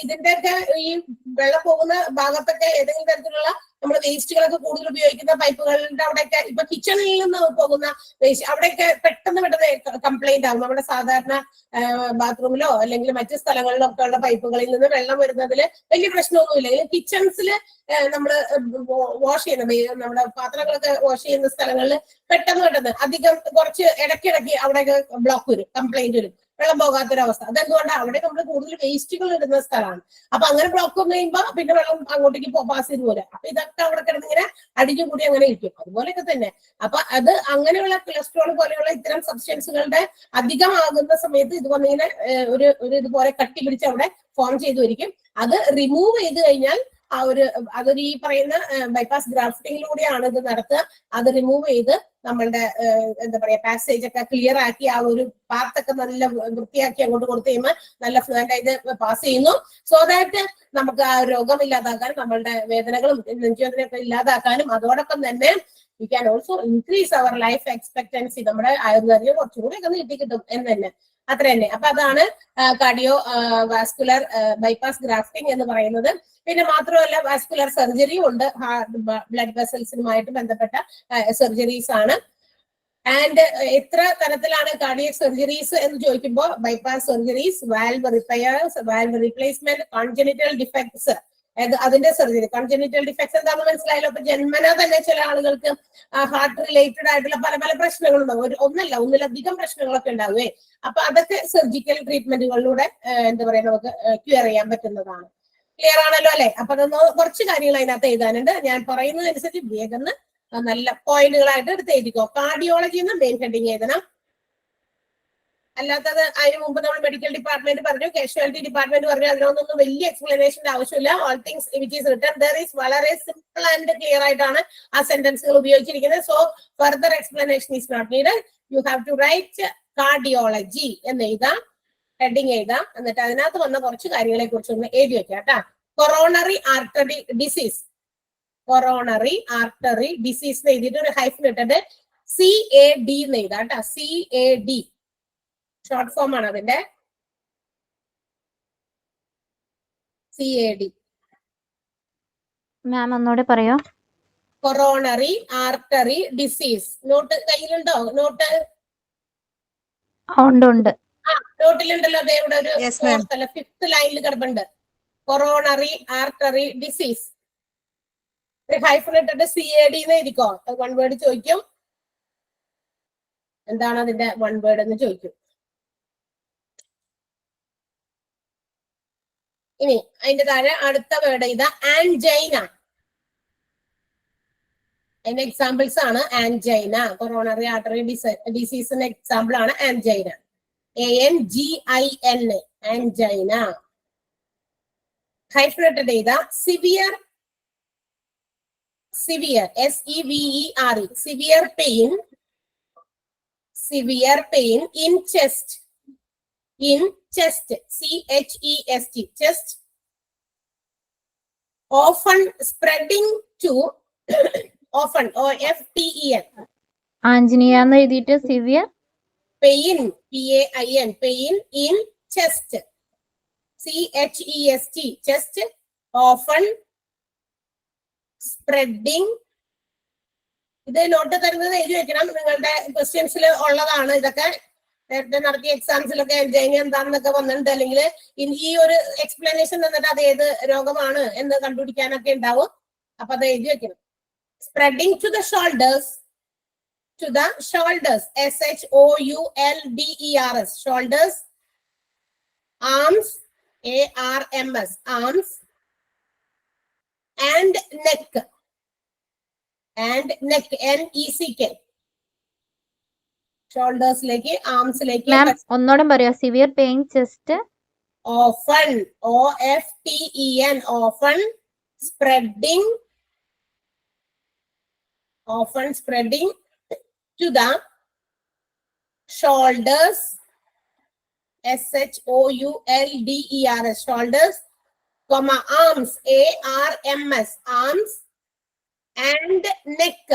ഇതിന്റെയൊക്കെ ഈ വെള്ളം പോകുന്ന ഭാഗത്തൊക്കെ ഏതെങ്കിലും തരത്തിലുള്ള നമ്മുടെ വേസ്റ്റുകളൊക്കെ കൂടുതൽ ഉപയോഗിക്കുന്ന പൈപ്പുകളുടെ അവിടെയൊക്കെ ഇപ്പൊ കിച്ചണിൽ നിന്ന് പോകുന്ന വേസ്റ്റ് അവിടെയൊക്കെ പെട്ടെന്ന് കംപ്ലൈന്റ് ആകും. നമ്മുടെ സാധാരണ ബാത്റൂമിലോ അല്ലെങ്കിൽ മറ്റു സ്ഥലങ്ങളിലോ ഒക്കെ ഉള്ള പൈപ്പുകളിൽ നിന്ന് വെള്ളം വരുന്നതിൽ വലിയ പ്രശ്നമൊന്നുമില്ല. കിച്ചൺസിൽ നമ്മൾ വാഷ് ചെയ്യുന്ന നമ്മുടെ പാത്രങ്ങളൊക്കെ വാഷ് ചെയ്യുന്ന സ്ഥലങ്ങളിൽ പെട്ടെന്ന് അധികം കുറച്ച് ഇടയ്ക്കിടയ്ക്ക് അവിടെയൊക്കെ ബ്ലോക്ക് വരും, കംപ്ലൈന്റ് വരും, വെള്ളം പോകാത്തൊരവസ്ഥ. അതെന്തുകൊണ്ടാണ് അവിടെ നമ്മൾ കൂടുതൽ വേസ്റ്റുകൾ ഇടുന്ന സ്ഥലമാണ്. അപ്പൊ അങ്ങനെ ബ്ലോക്ക് വന്നു കഴിയുമ്പോൾ പിന്നെ വെള്ളം അങ്ങോട്ടേക്ക് പാസ് ചെയ്ത് പോലെ. അപ്പൊ ഇതൊക്കെ അവിടെ കിടന്നിങ്ങനെ അടിഞ്ഞുകൂടി അങ്ങനെ ഇരിക്കും. അതുപോലെയൊക്കെ തന്നെ അപ്പൊ അത് അങ്ങനെയുള്ള കൊളസ്ട്രോൾ പോലെയുള്ള ഇത്തരം സബ്സ്റ്റൻസുകളുടെ അധികമാകുന്ന സമയത്ത് ഇത് വന്നിങ്ങനെ ഒരു ഇതുപോലെ കട്ടി പിടിച്ച് അവിടെ ഫോം ചെയ്തു വരിക്കും. അത് റിമൂവ് ചെയ്ത് കഴിഞ്ഞാൽ അതൊരു ഈ പറയുന്ന ബൈപ്പാസ് ഗ്രാഫ്റ്റിങ്ങിലൂടെയാണ് ഇത് നടത്തുക. അത് റിമൂവ് ചെയ്ത് നമ്മളുടെ എന്താ പറയാ പാസേജ് ഒക്കെ ക്ലിയർ ആക്കി ആ ഒരു പാത്തൊക്കെ നല്ല വൃത്തിയാക്കി അങ്ങോട്ട് കൊടുത്തു കഴിയുമ്പോൾ നല്ല ഫ്ലുവന്റ് ആയിട്ട് പാസ് ചെയ്യുന്നു. സോ ദാറ്റ് നമുക്ക് ആ രോഗം ഇല്ലാതാക്കാനും നമ്മളുടെ വേദനകളും നെഞ്ചുവേദനയൊക്കെ ഇല്ലാതാക്കാനും അതോടൊപ്പം തന്നെ we can also increase our life expectancy. നമ്മുടെ ആയുർവേദം കുറച്ചുകൂടി ഒക്കെ നീട്ടി കിട്ടും എന്ന് തന്നെ, അത്ര തന്നെ. അപ്പൊ അതാണ് കാർഡിയോ വാസ്കുലർ ബൈപ്പാസ് ഗ്രാഫ്റ്റിംഗ് എന്ന് പറയുന്നത്. പിന്നെ മാത്രമല്ല വാസ്കുലർ സർജറിയും ഉണ്ട്, ബ്ലഡ് വെസൽസുമായിട്ട് ബന്ധപ്പെട്ട സർജറീസ് ആണ്. ആൻഡ് എത്ര തരത്തിലാണ് കാർഡിയക് സർജറീസ് എന്ന് ചോദിക്കുമ്പോൾ bypass surgeries, valve repairs, valve replacement, congenital defects, അതിന്റെ സർജറി. കൺജനിറ്റൽ ഡിഫക്ട്സ് എന്താണെന്ന് മനസ്സിലായല്ലോ. അപ്പൊ ജന്മനാ തന്നെ ചില ആളുകൾക്ക് ഹാർട്ട് റിലേറ്റഡ് ആയിട്ടുള്ള പല പ്രശ്നങ്ങളുണ്ടാവും, ഒന്നിലധികം പ്രശ്നങ്ങളൊക്കെ ഉണ്ടാവുകയെ. അപ്പൊ അതൊക്കെ സർജിക്കൽ ട്രീറ്റ്മെന്റുകളിലൂടെ എന്താ പറയാ നമുക്ക് ക്യൂർ ചെയ്യാൻ പറ്റുന്നതാണ്. ക്ലിയർ ആണല്ലോ അല്ലെ? അപ്പൊ അതൊന്ന് കുറച്ച് കാര്യങ്ങൾ അതിനകത്ത് എഴുതാനുണ്ട്. ഞാൻ പറയുന്നതനുസരിച്ച് വേഗം നല്ല പോയിന്റുകളായിട്ട് എടുത്ത് എഴുതിക്കോ. കാർഡിയോളജി എന്ന് മെയിൻ ഹെഡിങ് എഴുതണം. അല്ലാത്തത് അതിന് മുമ്പ് നമ്മൾ മെഡിക്കൽ ഡിപ്പാർട്ട്മെന്റ് പറഞ്ഞു, കാഷ്വാലിറ്റി ഡിപ്പാർട്ട്മെന്റ് പറഞ്ഞു, അതിനൊന്നും വലിയ എക്സ്പ്ലനേഷന്റെ ആവശ്യമില്ല. All things which is written there is വളരെ സിമ്പിൾ ആൻഡ് ക്ലിയർ ആയിട്ടാണ് ആ സെന്റൻസുകൾ ഉപയോഗിച്ചിരിക്കുന്നത്. So further explanation is not needed. You have to write cardiology എന്ന് എഴുതാം, ഹെഡിങ് എഴുതാം. എന്നിട്ട് അതിനകത്ത് വന്ന കുറച്ച് കാര്യങ്ങളെ കുറിച്ച് ഒന്ന് എഴുതി വെക്കാം കേട്ടാ. Coronary artery disease, coronary artery disease എഴുതിയിട്ട് ഒരു ഹൈഫൻ ഇട്ടിട്ട് CAD എന്ന് എഴുതാം കേട്ടാ. CAD ഷോർട്ട് ഫോം ആണ് അതിന്റെ. CAD. മാം ഒന്നുകൂടെ പറയോ? Coronary artery disease. നോട്ട് കയ്യിലുണ്ടോ? നോട്ട് ഉണ്ട് ഉണ്ട്. നോട്ടിലുണ്ടല്ലോ. അതെ, ഇവിടെ ഒരു 5th ലൈനിൽ കിടപ്പുണ്ട്. Coronary artery disease. ഒരു ഹൈഫൺ ഇട്ടിട്ട് CAD എന്ന് എഴുതിക്കോ. വൺ വേർഡ് ചോദിക്കും. എന്താണ് അതിന്റെ വൺ വേർഡ് എന്ന് ചോദിക്കും. ഇനി അതിന്റെ താഴെ അടുത്ത വേർഡ് ഇതാ, ആൻജൈന. അതിന്റെ എക്സാമ്പിൾസ് ആണ് ആൻജൈന. കൊറോണറി ആർട്ടറി ഡിസീസിന്റെ എക്സാമ്പിൾ ആണ് ആൻജൈന. ANGIN, angina. ഹൈഫ്രേറ്റഡ് ചെയ്ത severe, SEVERE, severe pain in chest, CHEST, chest, often spreading to often, OFTEN, angina എന്ന് എഴുതിയിട്ട് severe pain, PAIN, pain in chest, CHEST, chest, often spreading. ഇത് not തരുന്നത് എഴുതി വെക്കണം. നിങ്ങളുടെ ക്വസ്റ്റ്യൻസിൽ ഉള്ളതാണ് ഇതൊക്കെ. നേരത്തെ നടത്തിയ എക്സാംസിലൊക്കെ ആൻജൈന എന്താണെന്നൊക്കെ വന്നിട്ടുണ്ട്. അല്ലെങ്കിൽ ഈ ഒരു എക്സ്പ്ലനേഷൻ തന്നിട്ട് അത് ഏത് രോഗമാണ് എന്ന് കണ്ടുപിടിക്കാനൊക്കെ ഉണ്ടാവും. അപ്പൊ അത് എഴുതി വെക്കണം. Spreading to the shoulders, SHOULDERS, shoulders, arms, ARMS, arms, and neck, NECK. Shoulders ലേക്ക്, ആംസ് ലേക്ക്. മാം ഒന്നോടെ പറയോ? Severe pain chest, often, OFTEN, often spreading to the shoulders, SHOULDERS, shoulders, arms, ARMS, arms, and neck,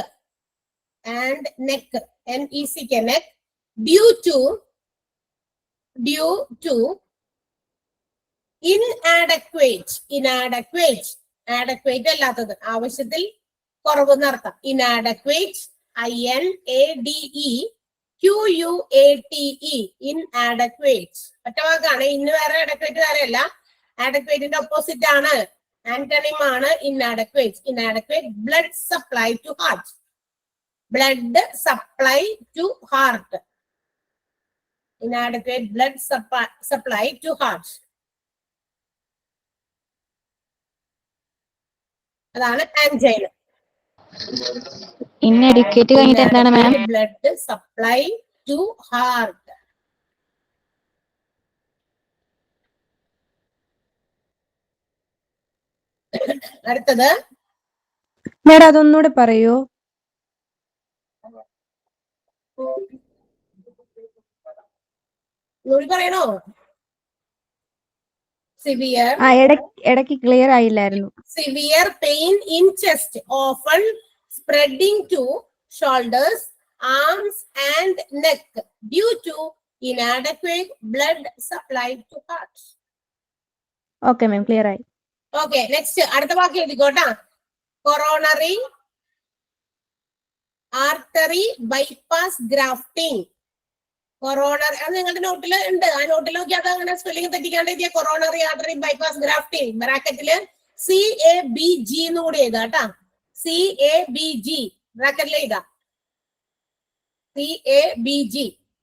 NECK, neck, due to inadequate അല്ലാത്തത്, ആവശ്യത്തിൽ കുറവ് എന്നർത്ഥം. inadequate, INADEQUATE, inadequate. ഒറ്റ വാക്കാണ്. ഇന്ന് വേറെ adequate വേറെയല്ല. adequateന്റെ ഓപ്പോസിറ്റ് ആണ്, ആന്റണിം ആണ് inadequate. blood supply to heart, inadequate blood supply to heart. അതാണ് ആൻജൈന. ഇന്നെഡ്യൂക്കേറ്റ് കഴിഞ്ഞിട്ട് എന്താണ് ma'am? Blood supply to heart. അടുത്തത് മേഡം അതൊന്നുകൂടെ പറയൂ. പറയണോ? സിവിയർ, ഇടയ്ക്ക് ക്ലിയർ ആയില്ലായിരുന്നു. Severe pain in chest, often spreading to shoulders, arms and neck, due to inadequate blood supply to heart. Okay ma'am, clear ആയി. Okay, next അടുത്ത വാക്ക് എഴുതിക്കോട്ടാ. Coronary artery bypass grafting. Coronary, അത് നിങ്ങളുടെ നോട്ടിൽ ഉണ്ട്. ആ നോട്ടിൽ നോക്കി അത് അങ്ങനെ സ്പെല്ലിംഗ് തെറ്റിക്കാണ്ട് എഴുതിയ കൊറോണറി ആർട്ടറി ബൈപ്പാസ് ഗ്രാഫ്റ്റിംഗ്. ബ്രാക്കറ്റില് CABG എന്ന് കൂടി എഴുതാ കേട്ടാ. CABG ബ്രാക്കറ്റിൽ എഴുതാ. CABG.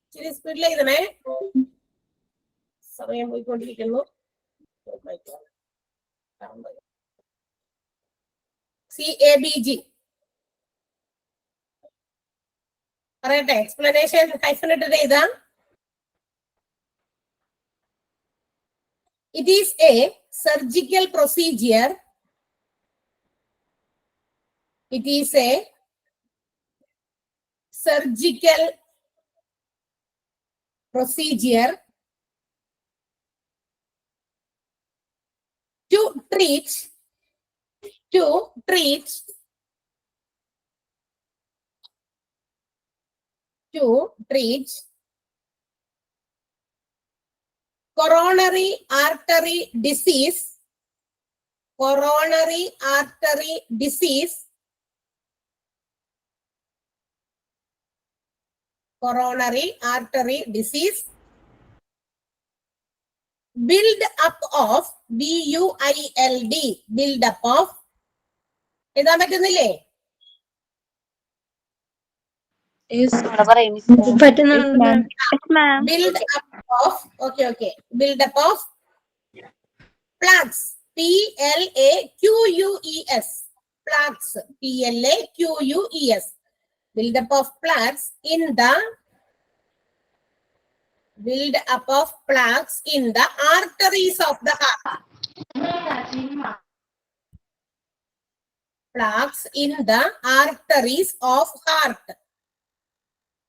ഇച്ചിരി സ്പീഡിൽ എഴുതണേ, സമയം പോയിക്കൊണ്ടിരിക്കുന്നു. CABG പറയട്ടെ. എക്സ്പ്ലനേഷൻ ഹൈഫൻ ഇട്ടിട്ട് എഴുതാ. It is a surgical procedure. It is a surgical procedure to treat coronary artery disease coronary artery disease, coronary artery disease, build up of, BUILD, build up of, എഴുതാൻ പറ്റുന്നില്ലേ? Build up of, okay, build up of plaques, PLAQUES, plaques, PLAQUES, build up of plaques in the, build up of plaques in the arteries of the heart, plaques in the arteries of heart,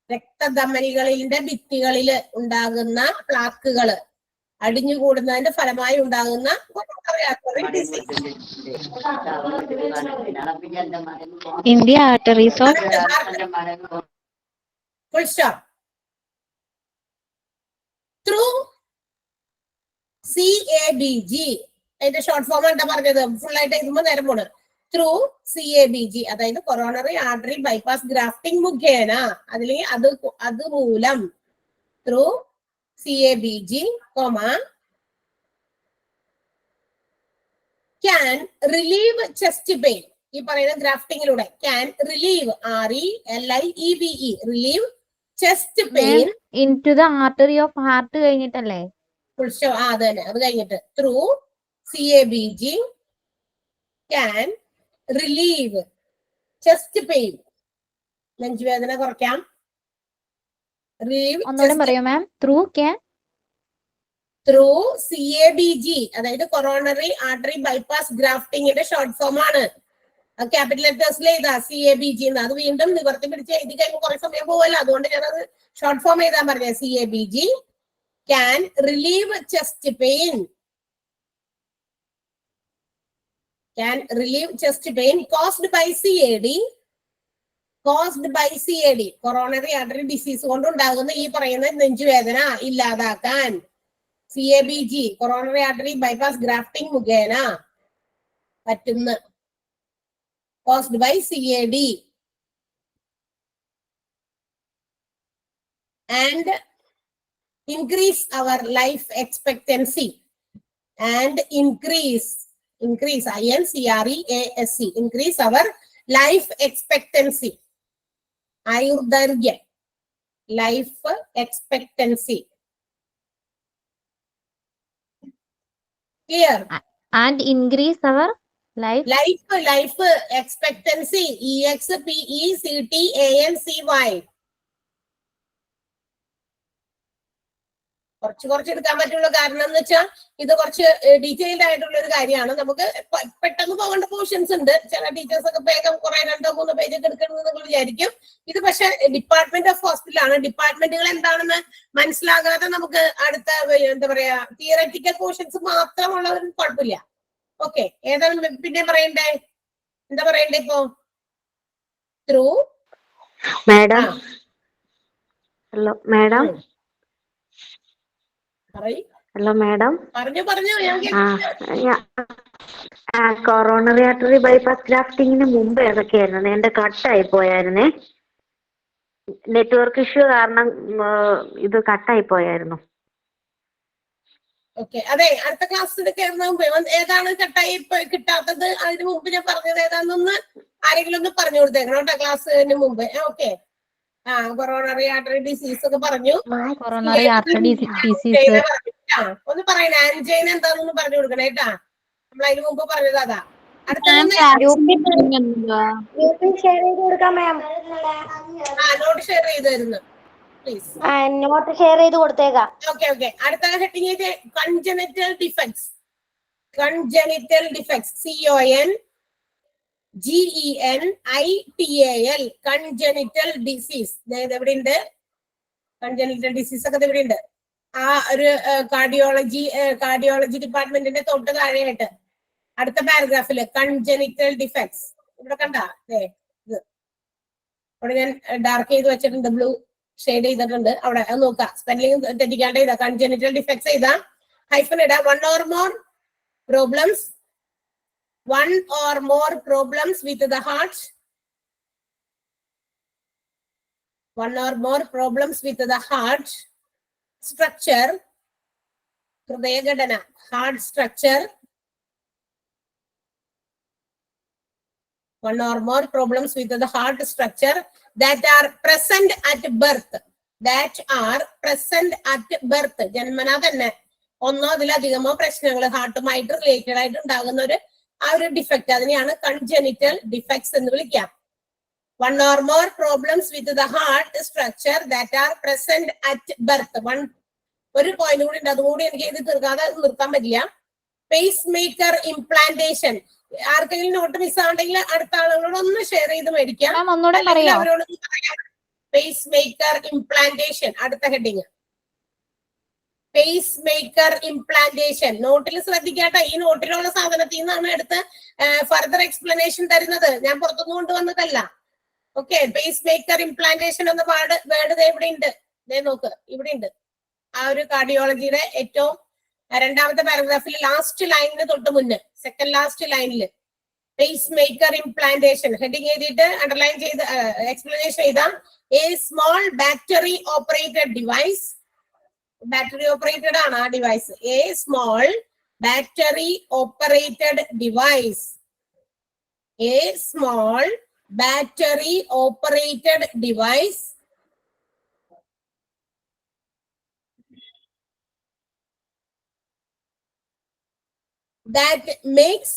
രക്തധമനികളിന്റെ ഭിത്തികളില് ഉണ്ടാകുന്ന പ്ലാക്കുകള് അടിഞ്ഞുകൂടുന്നതിന്റെ ഫലമായി ഉണ്ടാകുന്ന In the arteries of full stop. Through CABG, അതിന്റെ short form എന്താ പറഞ്ഞത്? Full ആയിട്ട് എഴുതുമ്പോ നേരം പോണ്. Through CABG, അതായത് കൊറോണറി ആർട്ടറി ബൈപ്പാസ് ഗ്രാഫ്റ്റിംഗ് മുഖേന, അതിലേക്ക് അത് മൂലം through CABG, can relieve chest pain. ഈ പറയുന്ന ഗ്രാഫ്റ്റിംഗിലൂടെ can relieve, RELIEVE, relieve chest pain into the artery of heart കഴിഞ്ഞിട്ടല്ലേ? Full stop. അത് തന്നെ, അത് കഴിഞ്ഞിട്ട് through CABG can relieve chest pain, നെഞ്ചുവേദന കുറയ്ക്കാം. ഒന്നുകൂടെ പറയോ മാം? ത്രൂ CABG, അതായത് കൊറോണറി ആർട്ടറി ബൈപ്പാസ് ഗ്രാഫ്റ്റിംഗിന്റെ ഷോർട്ട് ഫോം ആണ്. ക്യാപിറ്റൽ ലെറ്റേഴ്സിൽ എഴുതാ CABG എന്ന്. അത് വീണ്ടും നിവർത്തി പിടിച്ച് എഴുതി കഴിയുമ്പോൾ കുറെ സമയം പോവല്ലോ, അതുകൊണ്ട് ഞാനത് ഷോർട്ട് ഫോം എഴുതാൻ പറഞ്ഞ. CABG can relieve chest pain, can relieve chest pain caused by CAD, coronary artery disease കൊണ്ടുണ്ടാകുന്ന ഈ പറയുന്ന നെഞ്ചുവേദന ഇല്ലാതാക്കാൻ CABG, coronary artery bypass grafting മുഖേന പറ്റുന്ന, caused by CAD, and increase our life expectancy, and increase INCREASE, increase our life expectancy, ആയുർദൈർഘ്യം, life expectancy. Clear? and increase our life expectancy, EXPECTANCY. കുറച്ച് എടുക്കാൻ പറ്റുള്ളൂ. കാരണം എന്ന് വെച്ചാൽ ഇത് കുറച്ച് ഡീറ്റെയിൽഡ് ആയിട്ടുള്ള ഒരു കാര്യമാണ്. നമുക്ക് പെട്ടെന്ന് പോകേണ്ട പോർഷൻസ് ഉണ്ട്. ചില ടീച്ചേഴ്സ് ഒക്കെ വേഗം കുറെ 2-3 പേജ് ഒക്കെ എടുക്കണമെന്ന് നിങ്ങൾ വിചാരിക്കും. ഇത് പക്ഷെ ഡിപ്പാർട്ട്മെന്റ് ഓഫ് ഹോസ്പിറ്റലാണ്. ഡിപ്പാർട്ട്മെന്റുകൾ എന്താണെന്ന് മനസ്സിലാകാതെ നമുക്ക് അടുത്ത എന്താ പറയാ തിയററ്റിക്കൽ പോർഷൻസ് മാത്രമുള്ളവരും കുഴപ്പമില്ല. ഓക്കെ, ഏതാണ് പിന്നെ പറയണ്ടേ? എന്താ പറയണ്ടേ ഇപ്പോ? Through madam, hello madam, hello madam, പറഞ്ഞു കൊറോണറി ആർട്ടറി ബൈപ്പാസ് ഗ്രാഫ്റ്റിങ്ങിന് മുമ്പ് ഏതൊക്കെയായിരുന്നു? എന്റെ കട്ടായി പോയായിരുന്നേ, നെറ്റ്വർക്ക് ഇഷ്യൂ കാരണം ഇത് കട്ടായി പോയായിരുന്നു. ഓക്കെ, അതെ, അടുത്ത ക്ലാസ്സിൽ ഏതാണ് കട്ടായി കിട്ടാത്തത്? അതിന് മുമ്പ് ഞാൻ പറഞ്ഞത് ഏതാണെന്നൊന്ന് ആരെങ്കിലും ഒന്ന് പറഞ്ഞു കൊടുത്തേക്കണം കേട്ടോ ക്ലാസ്സിന് മുമ്പ്. ഓക്കെ, കൊറോണറി ആർട്ടറി ഡിസീസ് ഒക്കെ പറഞ്ഞു. കൊറോണറി ആർട്ടറി ഡിസീസ് ഒന്ന് പറയണേ, ആൻജൈന എന്താണെന്ന് പറഞ്ഞു കൊടുക്കണേ കേട്ടാ. നമ്മൾ അതിന് മുമ്പ് പറഞ്ഞത് അതാ. അടുത്ത നോട്ട് ഷെയർ ചെയ്ത് തരുന്നു പ്ലീസ്. നോട്ട് ഷെയർ ചെയ്ത് കൊടുത്തേക്കാം. ഓക്കെ, അടുത്ത heading congenital defects, CONGENITAL, congenital disease. എവിടെ ഉണ്ട് കൺജനിറ്റൽ ഡിസീസ് ഒക്കെ? ഇവിടെ ഉണ്ട്. ആ ഒരു കാർഡിയോളജി ഡിപ്പാർട്ട്മെന്റിന്റെ തൊട്ട് താഴെയായിട്ട് അടുത്ത പാരഗ്രാഫില് കൺജനിറ്റൽ ഡിഫെക്ട്സ്. ഇവിടെ കണ്ടാ ഇത് അവിടെ ഞാൻ ഡാർക്ക് ചെയ്ത് വെച്ചിട്ടുണ്ട്, ബ്ലൂ ഷെയ്ഡ് ചെയ്തിട്ടുണ്ട്. അവിടെ അത് നോക്കുക, സ്പെല്ലിംഗ് തെറ്റിക്കാണ്ട് ചെയ്താ. കൺജനിറ്റൽ ഡിഫെക്ട്സ് ചെയ്താ ഹൈഫൻ ഇടാ. 1 or more problems one or more problems with the heart. One or more problems with the heart structure. ഹൃദയഘടന, heart structure. One or more problems with the heart structure that are present at birth. That are present at birth. ജന്മനാ തന്നെ ഒന്നോ അതിലധികമോ പ്രശ്നങ്ങൾ ഹാർട്ടുമായിട്ട് related ആയിട്ട് ഉണ്ടാകുന്ന ഒരു defect, അതിനെയാണ് congenital defects എന്ന് വിളിക്കാം. One or more problems with the heart structure that are present at birth. ഒരു പോയിന്റ് കൂടി ഉണ്ട്, അതുകൂടി എനിക്ക് ഇത് തീർക്കാതെ നിർത്താൻ പറ്റില്ല. Pace maker implantation. ആർക്കെങ്കിലും നോട്ട് മിസ്സാണെങ്കിൽ അടുത്ത ആളുകളോട് ഒന്ന് ഷെയർ ചെയ്ത് മേടിക്കാം. അവരോട് പേസ് മേക്കർ ഇംപ്ലാന്റേഷൻ അടുത്ത ഹെഡിങ്. പേസ് മേക്കർ ഇംപ്ലാന്റേഷൻ നോട്ടിൽ ശ്രദ്ധിക്കാട്ടെ. ഈ നോട്ടിലുള്ള സാധനത്തിൽ നിന്നാണ് എടുത്ത് ഫർദർ എക്സ്പ്ലനേഷൻ തരുന്നത്, ഞാൻ പുറത്തുനിന്ന് കൊണ്ടുവന്നതല്ല. ഓക്കെ, പേസ് മേക്കർ ഇംപ്ലാന്റേഷൻ എന്ന വേർഡ് ഇവിടെ ഉണ്ട്, നോക്ക് ഇവിടെ ഉണ്ട്. ആ ഒരു കാർഡിയോളജിയുടെ ഏറ്റവും രണ്ടാമത്തെ പാരഗ്രാഫിൽ ലാസ്റ്റ് ലൈനിന് തൊട്ട് മുന്നേ, സെക്കൻഡ് ലാസ്റ്റ് ലൈനിൽ പേസ് മേക്കർ ഇംപ്ലാന്റേഷൻ ഹെഡിങ് എഴുതിയിട്ട് അണ്ടർലൈൻ ചെയ്ത് എക്സ്പ്ലനേഷൻ ചെയ്താൽ A small battery operated device. Battery operated ആണ് ആ device. A small battery operated device. A small battery operated device that makes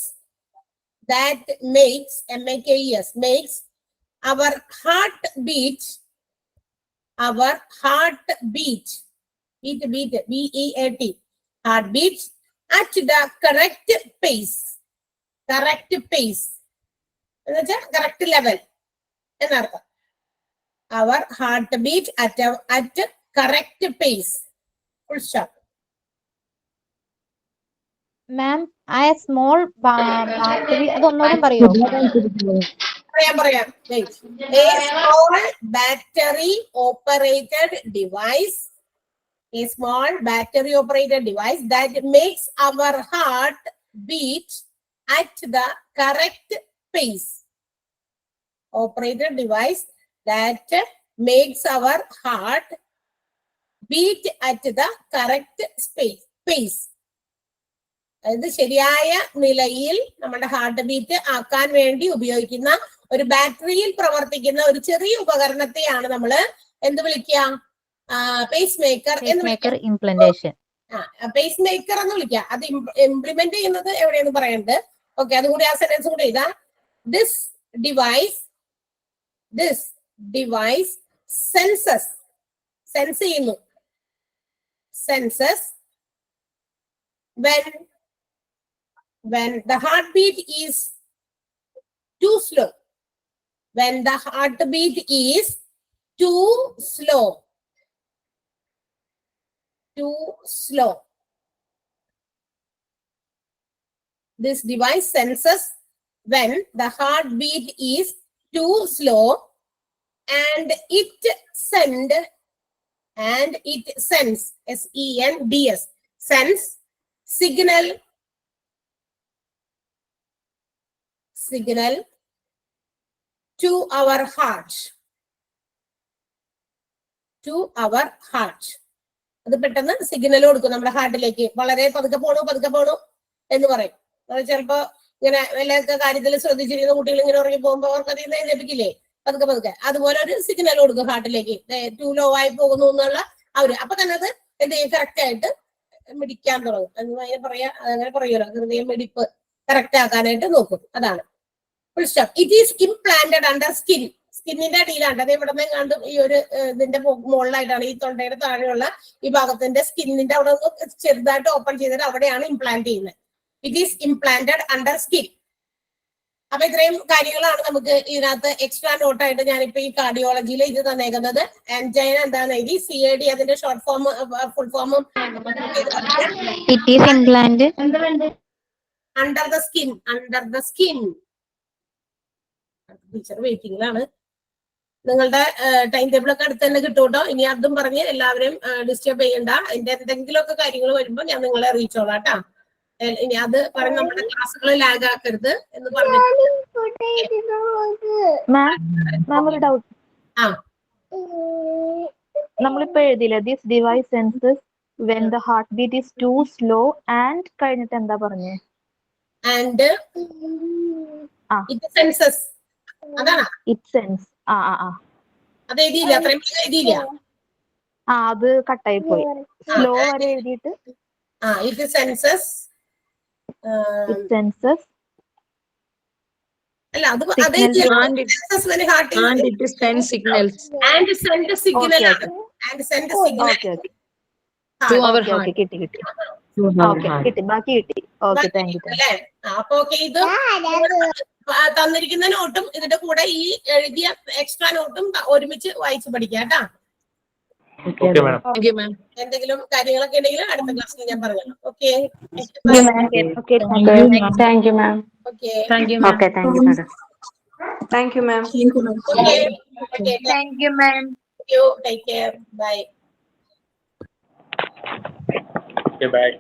MAKES makes our heart beat beat heartbeat at the correct pace correct level എന്നർത്ഥം. അവർ heart beat at correct pace. Full stop. Ma'am ആ small battery അതൊന്നുകൂടി പറയോ? പറയാം. A small battery operated device. A small battery operated device that makes our heart beat at the correct pace. Operated device that makes our heart beat at the correct pace. അതായത് ശരിയായ നിലയിൽ നമ്മുടെ heart beat ആക്കാൻ വേണ്ടി ഉപയോഗിക്കുന്ന ഒരു ബാറ്ററിയിൽ പ്രവർത്തിക്കുന്ന ഒരു ചെറിയ ഉപകരണത്തെയാണ് നമ്മൾ എന്ത് വിളിക്കുക? Pace maker implantation. Pace maker എന്ന് വിളിക്കുക. അത് ഇംപ്ലിമെന്റ് ചെയ്യുന്നത് എവിടെയെന്ന് പറയുന്നത്. ഓക്കെ, അതുകൂടി ആ സെന്റൻസ് കൂടി എഴുതാം. This device senses when the heartbeat is too slow. When the heartbeat is too slow. This device senses when the heartbeat is too slow and it sends SENDS sends signal to our heart. അത് പെട്ടെന്ന് signal കൊടുക്കും നമ്മുടെ ഹാർട്ടിലേക്ക്. വളരെ പതുക്കെ പോണു എന്ന് പറയും. ചിലപ്പോ ഇങ്ങനെ എല്ലാ കാര്യത്തിൽ ശ്രദ്ധിച്ചിരിക്കുന്ന കുട്ടികൾ ഇങ്ങനെ ഉറങ്ങി പോകുമ്പോ അവർക്ക് അതിൽ നിന്ന് ലഭിക്കില്ലേ പതുക്കെ. അതുപോലെ ഒരു സിഗ്നൽ കൊടുക്കും ഹാർട്ടിലേക്ക്, ടു ലോ ആയി പോകുന്നു എന്നുള്ള അപ്പൊ തന്നെ അത് എന്ത് ചെയ്യും? കറക്റ്റ് ആയിട്ട് മിടിക്കാൻ തുടങ്ങും. അങ്ങനെ പറയുമല്ലോ, ഹൃദയം മിടിപ്പ് കറക്റ്റ് ആക്കാനായിട്ട് നോക്കും. അതാണ് full stop. It is implanted under സ്കിന്നിന്റെ അടിയിലാണ്. അത് ഇവിടെ നിന്ന് കണ്ടും ഈ ഒരു ഇതിന്റെ മുകളിലായിട്ടാണ്, ഈ തൊണ്ടയുടെ താഴെയുള്ള ഈ ഭാഗത്തിന്റെ സ്കിന്നിന്റെ അവിടെ ചെറുതായിട്ട് ഓപ്പൺ ചെയ്തിട്ട് അവിടെയാണ് ഇംപ്ലാന്റ് ചെയ്യുന്നത്. It is implanted under skin. അപ്പൊ ഇത്രയും കാര്യങ്ങളാണ് നമുക്ക് ഇതിനകത്ത് എക്സ്ട്രാ നോട്ടായിട്ട് ഞാനിപ്പോ ഈ കാർഡിയോളജിയിൽ ഇത് തന്നേക്കുന്നത്. ആൻജൈന എന്താണെന്ന് എഴുതി, CAD അതിന്റെ ഷോർട്ട് ഫോം ഫുൾ ഫോമും അണ്ടർ ദ സ്കിൻ. ടീച്ചർ വെയിറ്റിംഗിലാണ്. നിങ്ങളുടെ ടൈം ടേബിൾ ഒക്കെ അടുത്ത് തന്നെ കിട്ടും കേട്ടോ. ഇനി അതും പറഞ്ഞ് എല്ലാവരും ഡിസ്റ്റർബ് ചെയ്യണ്ട. അതിന്റെ എന്തെങ്കിലുമൊക്കെ കാര്യങ്ങൾ വരുമ്പോൾ ഞാൻ നിങ്ങളെ അറിയിച്ചോളാം കേട്ടോ. ഇനി അത് പറഞ്ഞ് നമ്മുടെ ക്ലാസ്സുകൾ ലാഗ് ആക്കരുത് എന്ന് പറഞ്ഞു. മാം ഒരു ഡൗട്ട്. ആ. നമ്മളിപ്പോ എഴുതിയില്ല this device senses when the heart beat is too slow and കഴിഞ്ഞിട്ട് എന്താ പറഞ്ഞേ? ആൻഡ് ഇറ്റ് സെൻസസ് അതാണ് ഇറ്റ് സെൻസ്. അത് എഴുതിയില്ല, അത്രയും എഴുതിയില്ല. അത് കട്ടായി പോയി. സ്ലോ വരെ എഴുതിയിട്ട് ഇറ്റ് സെൻസസ് ഇറ്റ് സെൻസസ് അല്ല അത് And it sends signals and send signal ആണ്. And send signal to our heart. Okay കിട്ടി കിട്ടി. ഓക്കെ കിട്ടി, ബാക്കി കിട്ടി. Okay thank you. അല്ലേ? അപ്പൊ ഓക്കെ, ഇത് തന്നിരിക്കുന്ന നോട്ടും ഇതിന്റെ കൂടെ ഈ എഴുതിയ എക്സ്ട്രാ നോട്ടും ഒരുമിച്ച് വായിച്ച് പഠിക്കാം കേട്ടാ. Okay madam. Thank you, ma'am. എന്തെങ്കിലും കാര്യങ്ങളൊക്കെ ഉണ്ടെങ്കിൽ അടുത്ത ക്ലാസ്സിൽ ഞാൻ പറഞ്ഞല്ലോ. Okay thank you ma'am. Okay Thank you, ma'am. Okay thank you madam. Thank you ma'am. Okay okay thank you ma'am. You take care. Bye. Okay, bye.